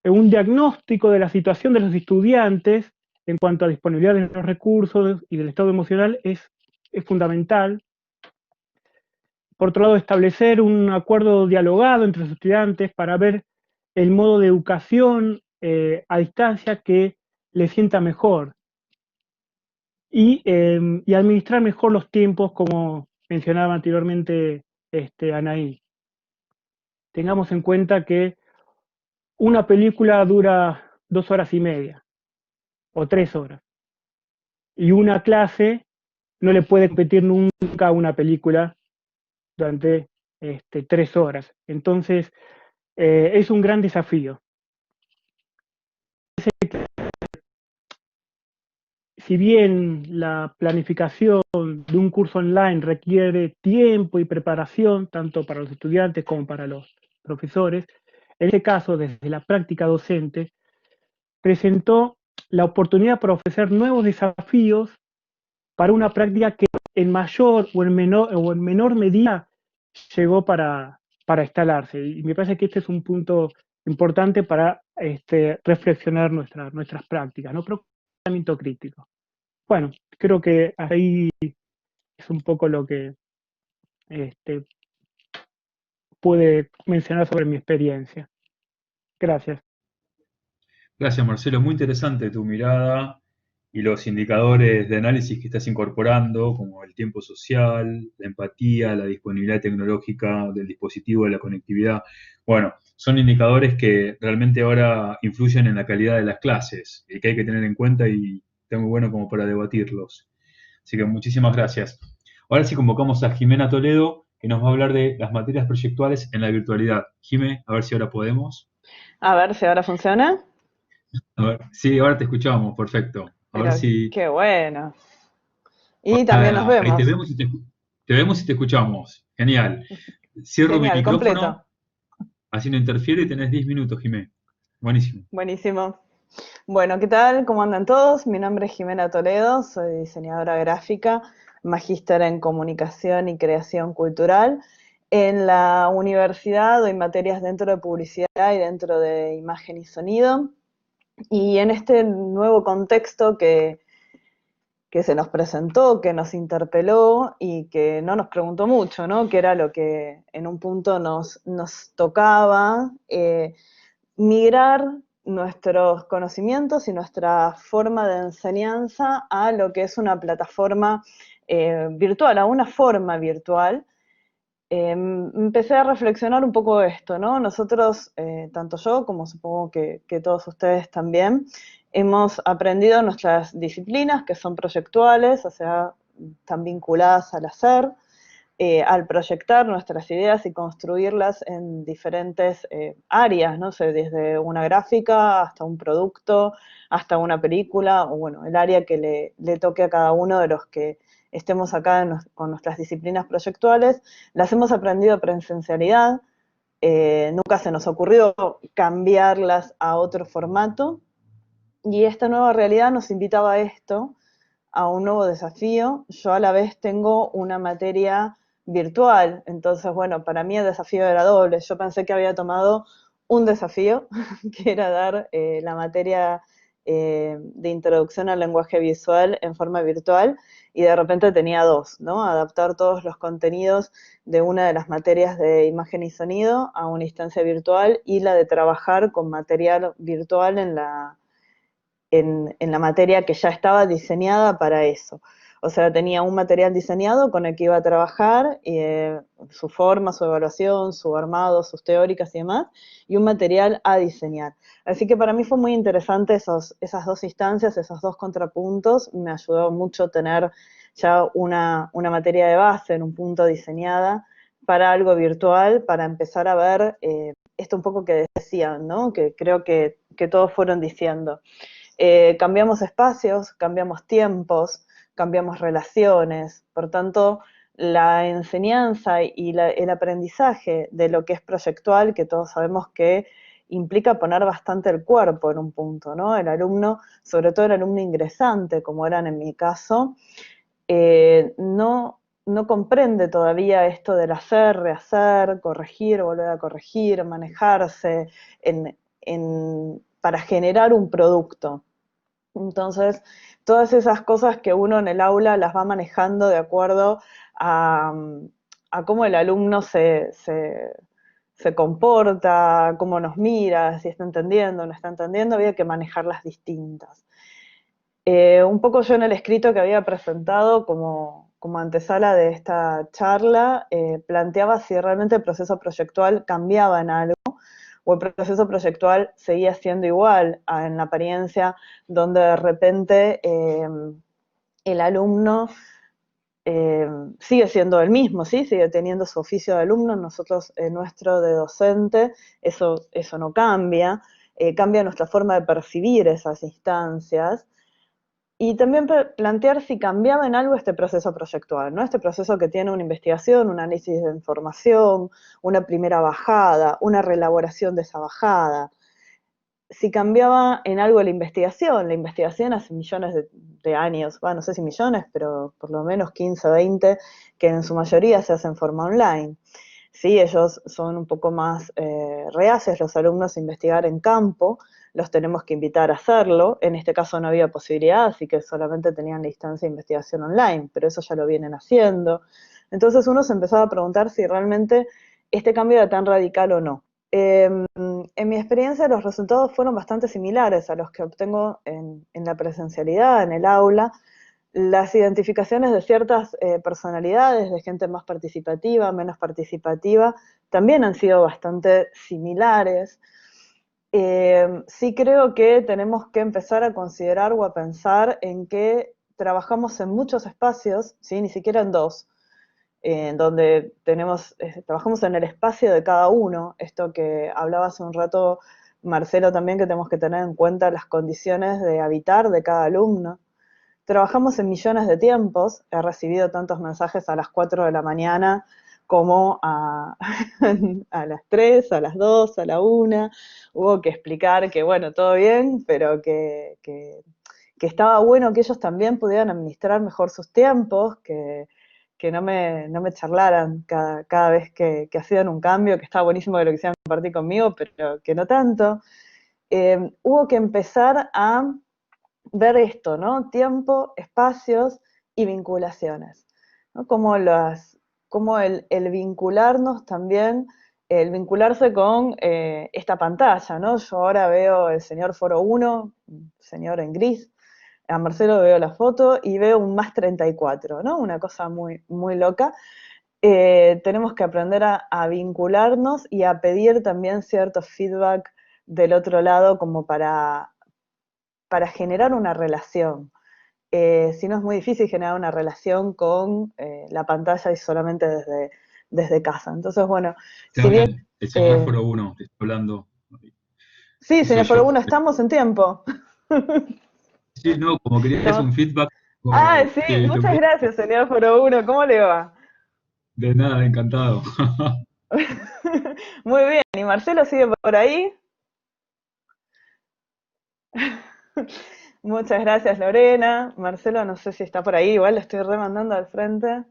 S7: un diagnóstico de la situación de los estudiantes en cuanto a disponibilidad de los recursos y del estado emocional es fundamental. Por otro lado, establecer un acuerdo dialogado entre los estudiantes para ver el modo de educación a distancia que les sienta mejor. Y administrar mejor los tiempos, como mencionaba anteriormente Anaí. Tengamos en cuenta que una película dura 2 horas y media o 3 horas. Y una clase no le puede competir nunca a una película durante 3 horas. Entonces, es un gran desafío. Si bien la planificación de un curso online requiere tiempo y preparación, tanto para los estudiantes como para los profesores, en este caso, desde la práctica docente, presentó la oportunidad para ofrecer nuevos desafíos para una práctica que en mayor o en menor medida llegó para instalarse. Y me parece que este es un punto importante para reflexionar nuestras prácticas, ¿no? Pensamiento crítico. Bueno, creo que ahí es un poco lo que pude mencionar sobre mi experiencia. Gracias.
S1: Gracias, Marcelo. Muy interesante tu mirada y los indicadores de análisis que estás incorporando, como el tiempo social, la empatía, la disponibilidad tecnológica del dispositivo, de la conectividad. Bueno, son indicadores que realmente ahora influyen en la calidad de las clases y que hay que tener en cuenta y está muy bueno como para debatirlos. Así que muchísimas gracias. Ahora sí convocamos a Jimena Toledo, que nos va a hablar de las materias proyectuales en la virtualidad. Jimé, a ver si ahora podemos.
S8: A ver si ahora funciona.
S1: A ver, sí, ahora te escuchamos, perfecto. A ver
S8: Pero
S1: si...
S8: qué bueno. Y también nos
S1: Ahí te
S8: vemos.
S1: vemos te vemos y te escuchamos. Genial. Cierro mi
S8: Genial, completo.
S1: micrófono, así no interfiere y tenés 10 minutos, Jimé. Buenísimo.
S8: Buenísimo. Bueno, ¿qué tal? ¿Cómo andan todos? Mi nombre es Jimena Toledo, soy diseñadora gráfica, magíster en comunicación y creación cultural. En la universidad doy materias dentro de publicidad y dentro de imagen y sonido. Y en este nuevo contexto que se nos presentó, que nos interpeló y que no nos preguntó mucho, ¿no? Que era lo que en un punto nos tocaba, migrar nuestros conocimientos y nuestra forma de enseñanza a lo que es una plataforma virtual, a una forma virtual. Empecé a reflexionar un poco esto, ¿no? Nosotros, tanto yo como supongo que todos ustedes también, hemos aprendido nuestras disciplinas que son proyectuales, o sea, están vinculadas al hacer, al proyectar nuestras ideas y construirlas en diferentes áreas, no sé, desde una gráfica hasta un producto, hasta una película, o bueno, el área que le toque a cada uno de los que estemos acá con nuestras disciplinas proyectuales. Las hemos aprendido a presencialidad, nunca se nos ocurrió cambiarlas a otro formato, y esta nueva realidad nos invitaba a esto, a un nuevo desafío. Yo a la vez tengo una materia virtual, entonces, bueno, para mí el desafío era doble. Yo pensé que había tomado un desafío, que era dar la materia de introducción al lenguaje visual en forma virtual, y de repente tenía dos, ¿no? Adaptar todos los contenidos de una de las materias de imagen y sonido a una instancia virtual, y la de trabajar con material virtual en la materia que ya estaba diseñada para eso. O sea, tenía un material diseñado con el que iba a trabajar, su forma, su evaluación, su armado, sus teóricas y demás, y un material a diseñar. Así que para mí fue muy interesante esas dos instancias, esos dos contrapuntos. Me ayudó mucho tener ya una materia de base en un punto diseñada para algo virtual, para empezar a ver esto un poco que decían, ¿no? Que creo que todos fueron diciendo. Cambiamos espacios, cambiamos tiempos, cambiamos relaciones, por tanto, la enseñanza y el aprendizaje de lo que es proyectual, que todos sabemos que implica poner bastante el cuerpo en un punto, ¿no? El alumno, sobre todo el alumno ingresante, como eran en mi caso, no comprende todavía esto del hacer, rehacer, corregir, volver a corregir, manejarse para generar un producto. Entonces, todas esas cosas que uno en el aula las va manejando de acuerdo a cómo el alumno se comporta, cómo nos mira, si está entendiendo o no está entendiendo, había que manejarlas distintas. Un poco yo en el escrito que había presentado como antesala de esta charla, planteaba si realmente el proceso proyectual cambiaba en algo, o el proceso proyectual seguía siendo igual en la apariencia, donde de repente el alumno sigue siendo el mismo, ¿sí? Sigue teniendo su oficio de alumno. Nosotros, nuestro de docente, eso no cambia, cambia nuestra forma de percibir esas instancias. Y también plantear si cambiaba en algo este proceso proyectual, ¿no? Este proceso que tiene una investigación, un análisis de información, una primera bajada, una reelaboración de esa bajada. Si cambiaba en algo la investigación hace millones de años, no sé si millones, pero por lo menos 15, 20, que en su mayoría se hace en forma online. Sí, ellos son un poco más reacios, los alumnos, a investigar en campo, los tenemos que invitar a hacerlo. En este caso no había posibilidad, así que solamente tenían la instancia de investigación online, pero eso ya lo vienen haciendo. Entonces uno se empezaba a preguntar si realmente este cambio era tan radical o no. En mi experiencia los resultados fueron bastante similares a los que obtengo en la presencialidad, en el aula. Las identificaciones de ciertas personalidades, de gente más participativa, menos participativa, también han sido bastante similares. Sí creo que tenemos que empezar a considerar o a pensar en que trabajamos en muchos espacios, ¿sí? Ni siquiera en dos, donde trabajamos en el espacio de cada uno, esto que hablaba hace un rato Marcelo también, que tenemos que tener en cuenta las condiciones de habitar de cada alumno. Trabajamos en millones de tiempos, he recibido tantos mensajes a las 4 de la mañana como a las 3, a las 2, a la 1. Hubo que explicar que, bueno, todo bien, pero que estaba bueno que ellos también pudieran administrar mejor sus tiempos, que no me charlaran cada vez que hacían un cambio, que estaba buenísimo que lo quisieran compartir conmigo, pero que no tanto. Hubo que empezar a ver esto, ¿no? Tiempo, espacios y vinculaciones, ¿no? Como el vincularnos también, el vincularse con esta pantalla, ¿no? Yo ahora veo el señor Foro 1, señor en gris, a Marcelo veo la foto y veo un más 34, ¿no? Una cosa muy, muy loca. Tenemos que aprender a vincularnos y a pedir también cierto feedback del otro lado como para generar una relación. Si no, es muy difícil generar una relación con la pantalla y solamente desde casa. Entonces, bueno, si bien...
S1: El señor Foro 1, te estoy hablando.
S8: Sí, señor Foro 1,
S1: Yo.
S8: estamos en tiempo.
S1: Sí, no, como querías un feedback.
S8: Sí, muchas gracias, señor Foro 1, ¿cómo le va?
S1: De nada, encantado.
S8: Muy bien, ¿y Marcelo sigue por ahí? Muchas gracias, Lorena. Marcelo, no sé si está por ahí, igual le estoy remandando al frente.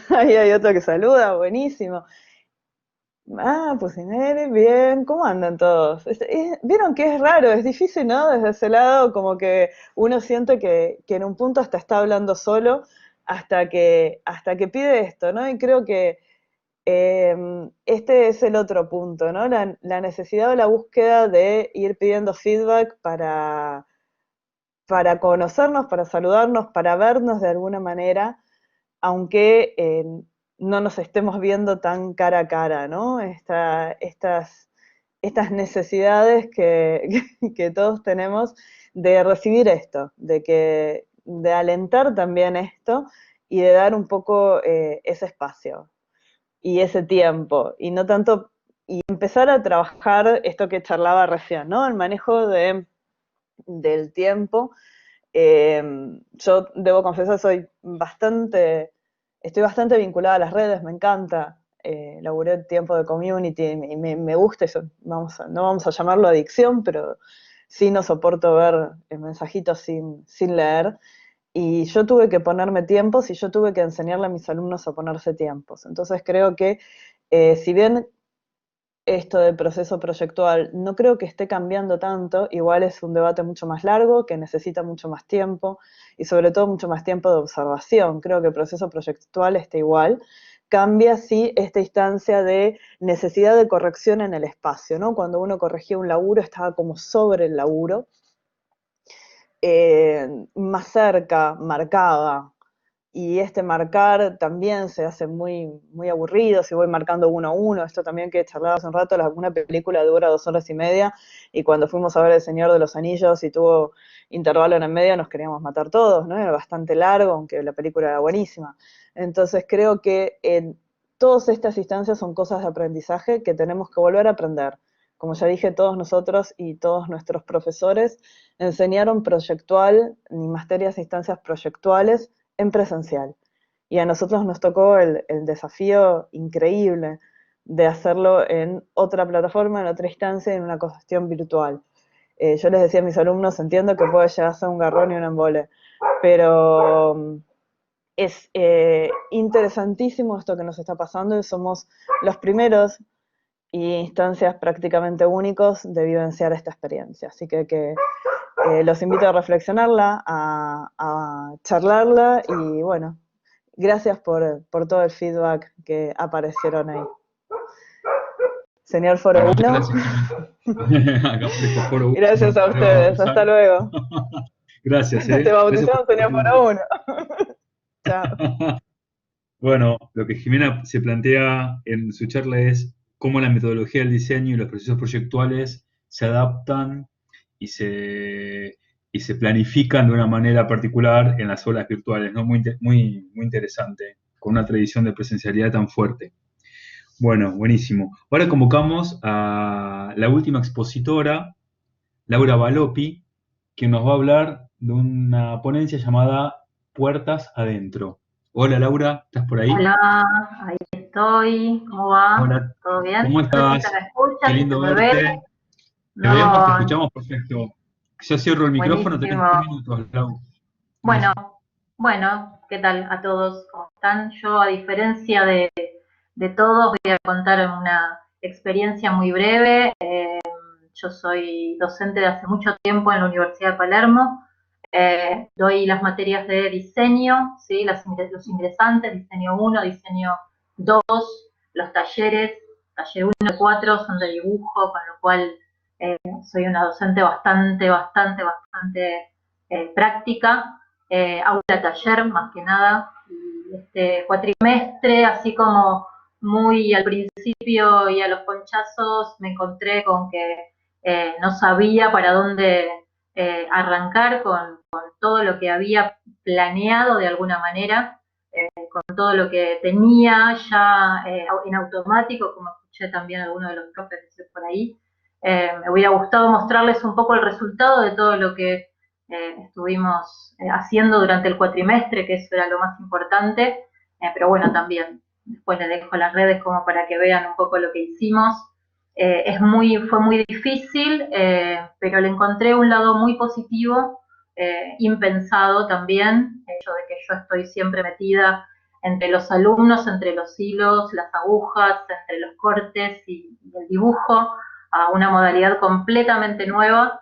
S8: Ahí hay otro que saluda, buenísimo. Pues bien, ¿cómo andan todos? Vieron que es raro, es difícil, ¿no? Desde ese lado, como que uno siente que en un punto hasta está hablando solo hasta que pide esto, ¿no? Y creo que este es el otro punto, ¿no? La necesidad o la búsqueda de ir pidiendo feedback para conocernos, para saludarnos, para vernos de alguna manera, aunque no nos estemos viendo tan cara a cara, ¿no? Estas necesidades que todos tenemos de recibir esto, de alentar también esto y de dar un poco ese espacio y ese tiempo, y no tanto, y empezar a trabajar esto que charlaba recién, ¿no? El manejo del tiempo. Yo debo confesar, estoy bastante vinculada a las redes, me encanta, laburé tiempo de community, y me gusta eso, no vamos a llamarlo adicción, pero sí no soporto ver mensajitos sin leer, y yo tuve que ponerme tiempos y yo tuve que enseñarle a mis alumnos a ponerse tiempos. Entonces creo que si bien esto del proceso proyectual no creo que esté cambiando tanto, igual es un debate mucho más largo, que necesita mucho más tiempo, y sobre todo mucho más tiempo de observación. Creo que el proceso proyectual está igual, cambia sí esta instancia de necesidad de corrección en el espacio, ¿no? Cuando uno corregía un laburo estaba como sobre el laburo, más cerca, marcaba, y este marcar también se hace muy, muy aburrido, si voy marcando uno a uno. Esto también que charlaba hace un rato, una película dura 2 horas y media, y cuando fuimos a ver El Señor de los Anillos y tuvo intervalo en el medio, nos queríamos matar todos, ¿no? Era bastante largo, aunque la película era buenísima. Entonces creo que en todas estas instancias son cosas de aprendizaje que tenemos que volver a aprender. Como ya dije, todos nosotros y todos nuestros profesores enseñaron proyectual, ni materias e instancias proyectuales, en presencial. Y a nosotros nos tocó el desafío increíble de hacerlo en otra plataforma, en otra instancia, en una cuestión virtual. Yo les decía a mis alumnos, entiendo que puede llegar a ser un garrón y un embole, pero es interesantísimo esto que nos está pasando, y somos los primeros y instancias prácticamente únicos de vivenciar esta experiencia. Así que los invito a reflexionarla, a charlarla, y bueno, gracias por todo el feedback que aparecieron ahí. Señor Foro 1. Gracias a ustedes, hasta luego.
S1: Gracias.
S8: Te bautizaron, señor Foro 1. Chao.
S1: Bueno, lo que Jimena se plantea en su charla es cómo la metodología del diseño y los procesos proyectuales se adaptan y se planifican de una manera particular en las aulas virtuales, ¿no? Muy interesante, con una tradición de presencialidad tan fuerte. Bueno, buenísimo. Ahora convocamos a la última expositora, Laura Balopi, que nos va a hablar de una ponencia llamada Puertas Adentro. Hola Laura, ¿estás por ahí?
S9: Hola, ahí estoy. ¿Cómo va?
S1: Hola,
S9: ¿Todo bien?
S1: ¿cómo
S9: No sé si se
S1: estás?
S9: me escucha,
S1: Qué
S9: si se
S1: lindo
S9: me ve.
S1: verte. ¿Te vemos? ¿Te
S9: No,
S1: escuchamos? Perfecto. Yo cierro el micrófono, tenés
S9: buenísimo.
S1: 2 minutos, Lau.
S9: Bueno, bueno, ¿qué tal a todos? ¿Cómo están? Yo, a diferencia de todos, voy a contar una experiencia muy breve. Yo soy docente de hace mucho tiempo en la Universidad de Palermo. Doy las materias de diseño, ¿sí? Los ingresantes, diseño 1, diseño 2, los talleres, taller 1 y 4 son de dibujo, con lo cual soy una docente bastante práctica. Aula taller, más que nada. Y este cuatrimestre, así como muy al principio y a los ponchazos, me encontré con que no sabía para dónde arrancar con todo lo que había planeado de alguna manera, con todo lo que tenía ya en automático, como escuché también algunos de los profes decir por ahí. Me hubiera gustado mostrarles un poco el resultado de todo lo que estuvimos haciendo durante el cuatrimestre, que eso era lo más importante, pero bueno, también después les dejo las redes como para que vean un poco lo que hicimos. Fue muy difícil, pero le encontré un lado muy positivo, impensado también, el hecho de que yo estoy siempre metida entre los alumnos, entre los hilos, las agujas, entre los cortes y el dibujo, a una modalidad completamente nueva.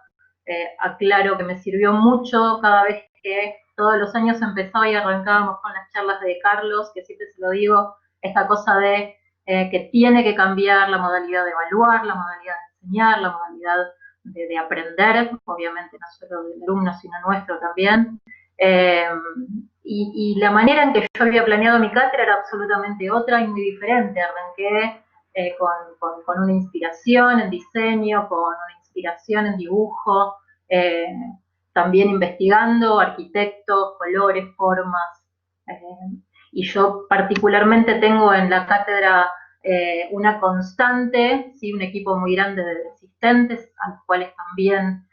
S9: Aclaro que me sirvió mucho cada vez que todos los años empezaba y arrancábamos con las charlas de Carlos, que siempre se lo digo, esta cosa de que tiene que cambiar la modalidad de evaluar, la modalidad de enseñar, la modalidad de aprender, obviamente no solo del alumno, sino nuestro también. Y la manera en que yo había planeado mi cátedra era absolutamente otra y muy diferente. Arranqué con una inspiración en diseño, con una inspiración en dibujo, también investigando arquitectos, colores, formas. Y yo particularmente tengo en la cátedra una constante, ¿sí? Un equipo muy grande de asistentes, a los cuales también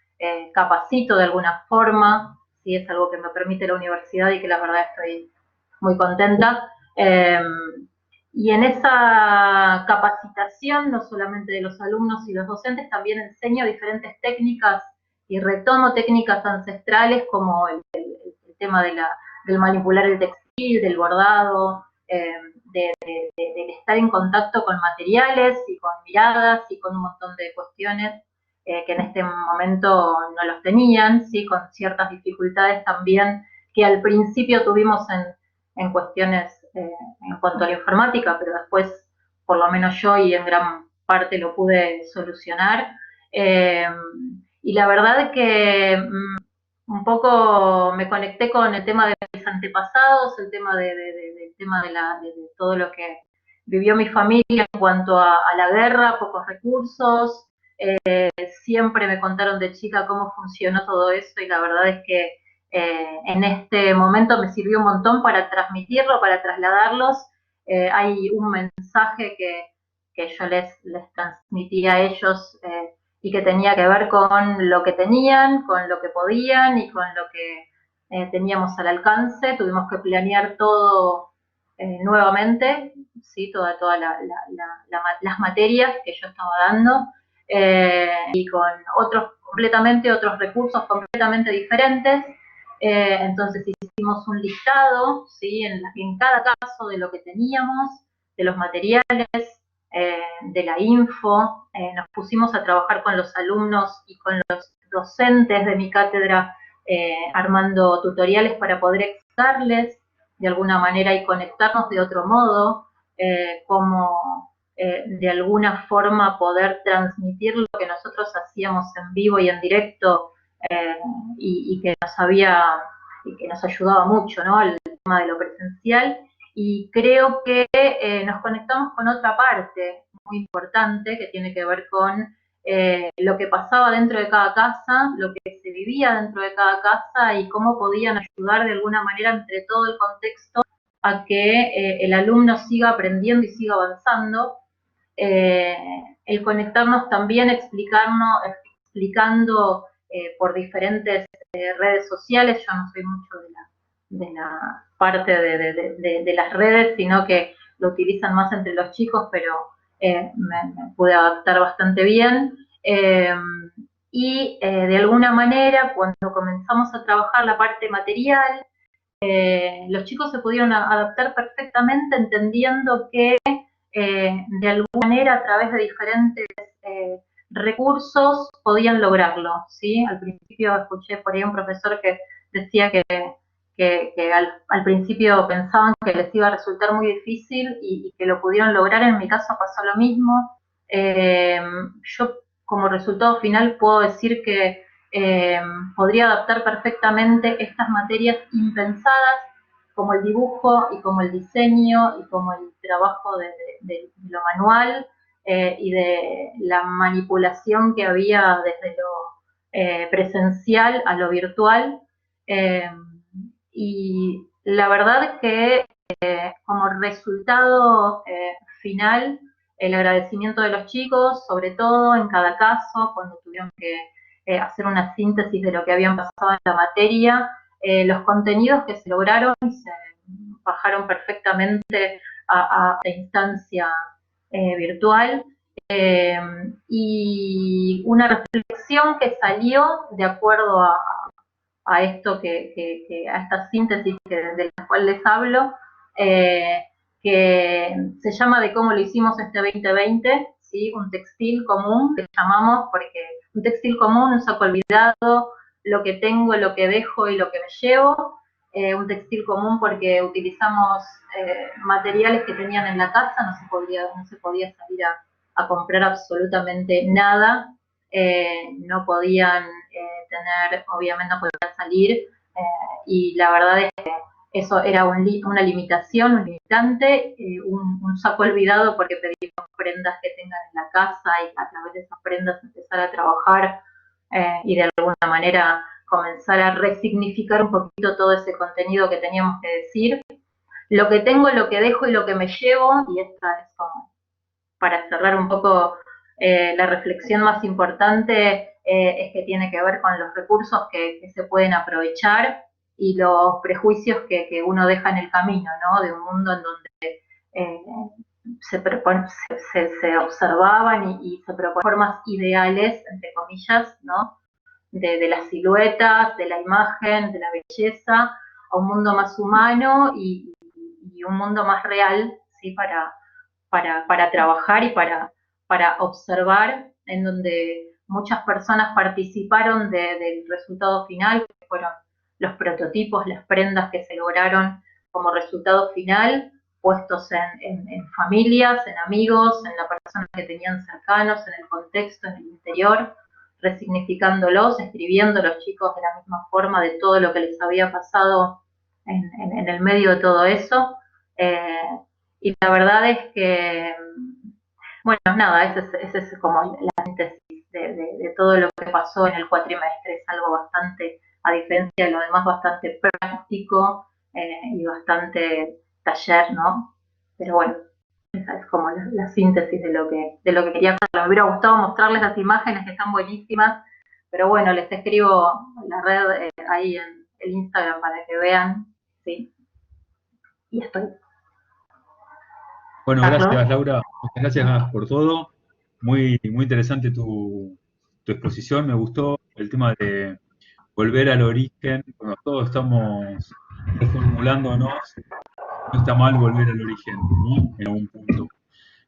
S9: capacito de alguna forma, ¿sí? Es algo que me permite la universidad y que la verdad estoy muy contenta. Y en esa capacitación, no solamente de los alumnos y los docentes, también enseño diferentes técnicas y retomo técnicas ancestrales como el tema del manipular el textil, del bordado, del estar en contacto con materiales y con miradas y con un montón de cuestiones que en este momento no los tenían, ¿sí? Con ciertas dificultades también que al principio tuvimos en cuestiones en cuanto a la informática, pero después, por lo menos yo y en gran parte lo pude solucionar. Y la verdad es que un poco me conecté con el tema de mis antepasados, el tema del tema de todo lo que vivió mi familia en cuanto a la guerra, pocos recursos. Siempre me contaron de chica cómo funcionó todo eso y la verdad es que en este momento me sirvió un montón para transmitirlo, para trasladarlos. Hay un mensaje que yo les transmití a ellos y que tenía que ver con lo que tenían, con lo que podían y con lo que teníamos al alcance. Tuvimos que planear todo nuevamente, ¿sí? Todas las materias que yo estaba dando y con otros recursos completamente diferentes. Entonces hicimos un listado, ¿sí? En cada caso de lo que teníamos, de los materiales, de la info. Nos pusimos a trabajar con los alumnos y con los docentes de mi cátedra armando tutoriales para poder explicarles de alguna manera y conectarnos de otro modo, como de alguna forma poder transmitir lo que nosotros hacíamos en vivo y en directo y que nos ayudaba mucho, ¿no? El tema de lo presencial. Y creo que nos conectamos con otra parte muy importante que tiene que ver con lo que pasaba dentro de cada casa, lo que se vivía dentro de cada casa y cómo podían ayudar de alguna manera entre todo el contexto a que el alumno siga aprendiendo y siga avanzando. el conectarnos también, explicando por diferentes redes sociales. Yo no soy mucho de la parte de las redes, sino que lo utilizan más entre los chicos, pero me pude adaptar bastante bien. Y de alguna manera, cuando comenzamos a trabajar la parte material, los chicos se pudieron adaptar perfectamente, entendiendo que de alguna manera, a través de diferentes recursos, podían lograrlo, ¿sí? Al principio escuché por ahí un profesor que decía que al principio pensaban que les iba a resultar muy difícil y que lo pudieron lograr. En mi caso pasó lo mismo. Yo, como resultado final, puedo decir que podría adaptar perfectamente estas materias impensadas, como el dibujo y como el diseño y como el trabajo de lo manual y de la manipulación que había desde lo presencial a lo virtual. Y la verdad es que como resultado final, el agradecimiento de los chicos, sobre todo en cada caso, cuando tuvieron que hacer una síntesis de lo que habían pasado en la materia, los contenidos que se lograron se bajaron perfectamente a instancia virtual, y una reflexión que salió de acuerdo a esto a esta síntesis de la cual les hablo, que se llama De cómo lo hicimos este 2020, ¿sí? Un textil común, que llamamos, porque un textil común, un saco olvidado, lo que tengo, lo que dejo y lo que me llevo. Un textil común porque utilizamos materiales que tenían en la casa, no se podía salir a comprar absolutamente nada. No podían tener, obviamente no podían salir, y la verdad es que eso era una limitación, un limitante, un saco olvidado porque pedimos prendas que tengan en la casa y a través de esas prendas empezar a trabajar y de alguna manera comenzar a resignificar un poquito todo ese contenido que teníamos que decir. Lo que tengo, lo que dejo y lo que me llevo, y esta es como para cerrar un poco la reflexión más importante, es que tiene que ver con los recursos que se pueden aprovechar y los prejuicios que uno deja en el camino, ¿no? De un mundo en donde se observaban y se proponen formas ideales, entre comillas, ¿no? De las siluetas, de la imagen, de la belleza, a un mundo más humano y un mundo más real, ¿sí? Para trabajar y para observar, en donde muchas personas participaron del resultado final, que fueron los prototipos, las prendas que se lograron como resultado final, puestos en familias, en amigos, en la persona que tenían cercanos, en el contexto, en el interior, resignificándolos, escribiendo los chicos de la misma forma de todo lo que les había pasado en el medio de todo eso. Y la verdad es que, bueno, nada, ese es como la síntesis de todo lo que pasó en el cuatrimestre. Es algo bastante, a diferencia de lo demás, bastante práctico y bastante taller, ¿no? Pero bueno, esa es como la síntesis de lo que quería contar. Me hubiera gustado mostrarles las imágenes que están buenísimas, pero bueno, les escribo en la red ahí en el Instagram para que vean, ¿sí? Y estoy.
S1: Bueno, gracias Laura, muchas gracias por todo. Muy, muy interesante tu exposición, me gustó el tema de volver al origen, cuando todos estamos reformulándonos, no está mal volver al origen, ¿no? En algún punto.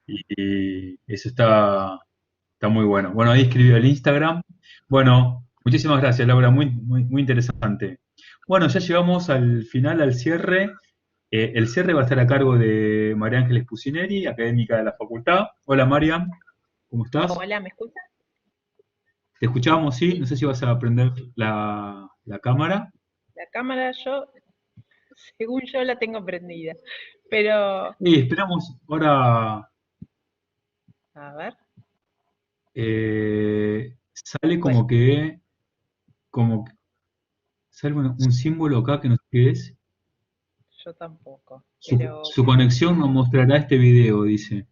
S1: Y eso está muy bueno. Bueno, ahí escribió el Instagram. Bueno, muchísimas gracias Laura, muy, muy, muy interesante. Bueno, ya llegamos al final, al cierre. El cierre va a estar a cargo de María Ángeles Pucineri, académica de la facultad. Hola María, ¿cómo estás?
S10: Hola, ¿me escuchas?
S1: Te escuchábamos, sí. No sé si vas a prender la cámara.
S10: La cámara según yo la tengo prendida, pero...
S1: Y esperamos ahora...
S10: A ver.
S1: Sale como que... Sale un símbolo acá que no sé qué es.
S10: Yo tampoco.
S1: Su conexión nos mostrará este video, dice.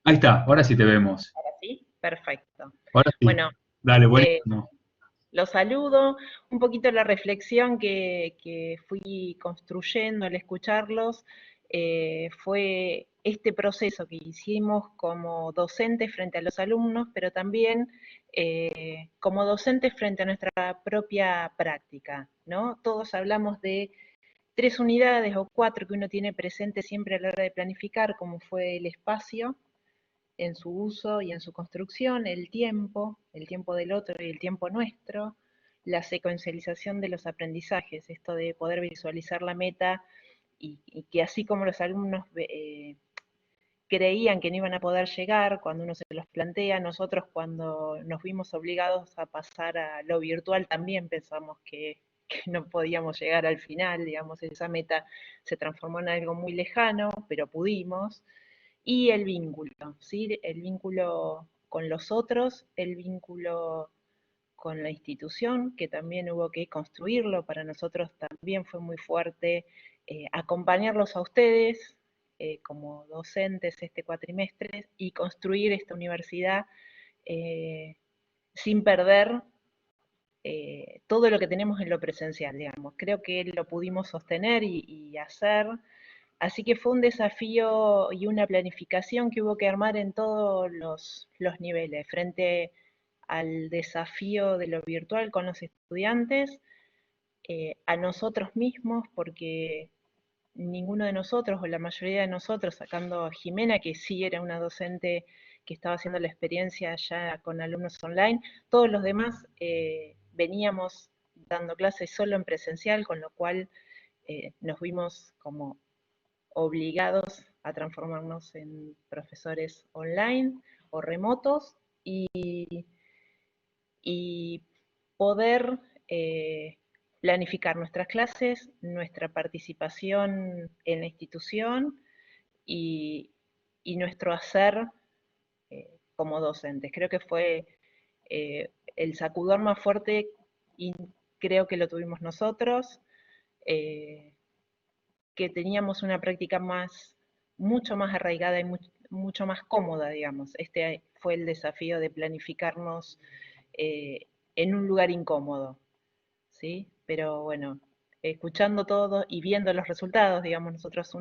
S1: Ahí está, ahora sí te vemos.
S10: ¿Ahora sí? Perfecto.
S1: Ahora sí.
S10: Bueno,
S1: Dale,
S10: eh,
S1: buenísimo.
S10: los saludo. Un poquito la reflexión que fui construyendo al escucharlos fue este proceso que hicimos como docentes frente a los alumnos, pero también como docentes frente a nuestra propia práctica, ¿no? Todos hablamos de 3 unidades o 4 que uno tiene presente siempre a la hora de planificar, como fue el espacio en su uso y en su construcción, el tiempo del otro y el tiempo nuestro, la secuencialización de los aprendizajes, esto de poder visualizar la meta y que así como los alumnos creían que no iban a poder llegar cuando uno se los plantea, nosotros cuando nos vimos obligados a pasar a lo virtual también pensamos que no podíamos llegar al final, digamos, esa meta se transformó en algo muy lejano, pero pudimos. Y el vínculo, ¿sí? El vínculo con los otros, el vínculo con la institución, que también hubo que construirlo, para nosotros también fue muy fuerte acompañarlos a ustedes como docentes este cuatrimestre y construir esta universidad sin perder todo lo que tenemos en lo presencial, digamos. Creo que lo pudimos sostener y hacer. Así que fue un desafío y una planificación que hubo que armar en todos los niveles, frente al desafío de lo virtual con los estudiantes, a nosotros mismos, porque ninguno de nosotros, o la mayoría de nosotros, sacando a Jimena, que sí era una docente que estaba haciendo la experiencia ya con alumnos online, todos los demás veníamos dando clases solo en presencial, con lo cual nos vimos como obligados a transformarnos en profesores online o remotos y poder planificar nuestras clases, nuestra participación en la institución y nuestro hacer como docentes. Creo que fue el sacudón más fuerte y creo que lo tuvimos nosotros. Que teníamos una práctica mucho más arraigada y mucho más cómoda, digamos. Este fue el desafío de planificarnos en un lugar incómodo, ¿sí? Pero bueno, escuchando todo y viendo los resultados, digamos, nosotros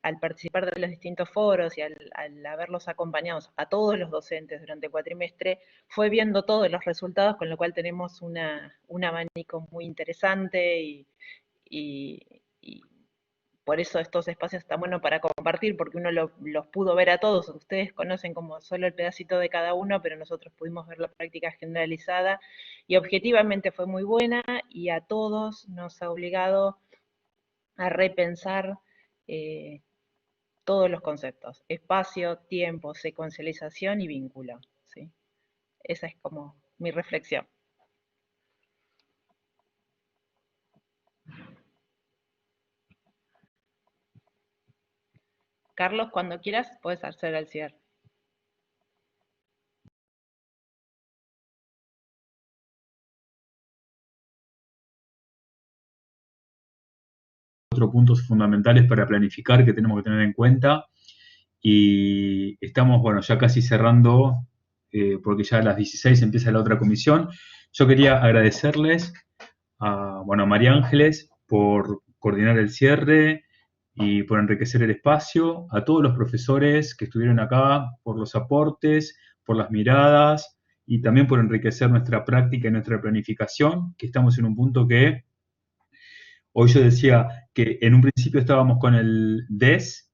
S10: al participar de los distintos foros y al haberlos acompañados a todos los docentes durante el cuatrimestre, fue viendo todos los resultados, con lo cual tenemos un abanico muy interesante y por eso estos espacios están buenos para compartir, porque uno los pudo ver a todos. Ustedes conocen como solo el pedacito de cada uno, pero nosotros pudimos ver la práctica generalizada y objetivamente fue muy buena y a todos nos ha obligado a repensar todos los conceptos: espacio, tiempo, secuencialización y vínculo, ¿sí? Esa es como mi reflexión. Carlos, cuando quieras, puedes hacer el cierre.
S1: Otros puntos fundamentales para planificar que tenemos que tener en cuenta. Y estamos, bueno, ya casi cerrando, porque ya a las 16 empieza la otra comisión. Yo quería agradecerles a María Ángeles por coordinar el cierre y por enriquecer el espacio, a todos los profesores que estuvieron acá, por los aportes, por las miradas y también por enriquecer nuestra práctica y nuestra planificación, que estamos en un punto que hoy yo decía que en un principio estábamos con el DES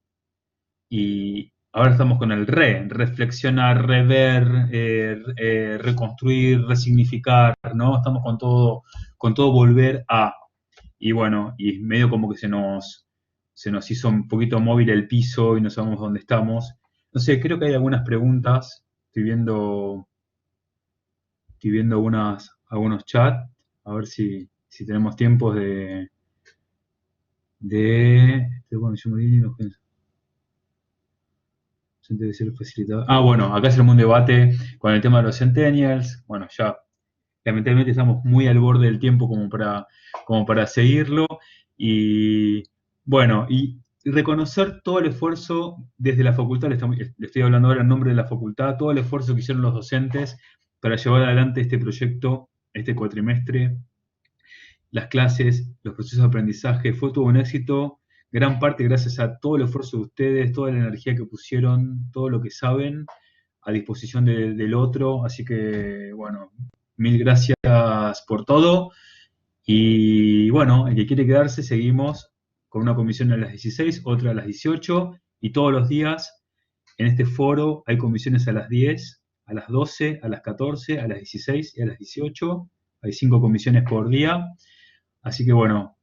S1: y ahora estamos con el reflexionar, rever, reconstruir, resignificar, ¿no? Estamos con todo volver a. Y bueno, y medio como que se nos hizo un poquito móvil el piso y no sabemos dónde estamos. No sé, creo que hay algunas preguntas. Estoy viendo algunos chats. A ver si tenemos tiempos bueno, acá se armó un debate con el tema de los centennials. Bueno, ya lamentablemente estamos muy al borde del tiempo como para seguirlo. Y bueno, y reconocer todo el esfuerzo desde la facultad, le estoy hablando ahora en nombre de la facultad, todo el esfuerzo que hicieron los docentes para llevar adelante este proyecto, este cuatrimestre, las clases, los procesos de aprendizaje, fue todo un éxito, gran parte gracias a todo el esfuerzo de ustedes, toda la energía que pusieron, todo lo que saben a disposición del otro, así que, bueno, mil gracias por todo, y bueno, el que quiere quedarse, seguimos con una comisión a las 16, otra a las 18, y todos los días en este foro hay comisiones a las 10, a las 12, a las 14, a las 16 y a las 18, hay 5 comisiones por día, así que bueno,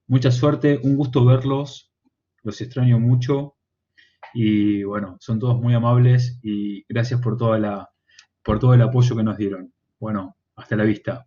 S1: mucha suerte, un gusto verlos, los extraño mucho, y bueno, son todos muy amables, y gracias por todo el apoyo que nos dieron. Bueno, hasta la vista.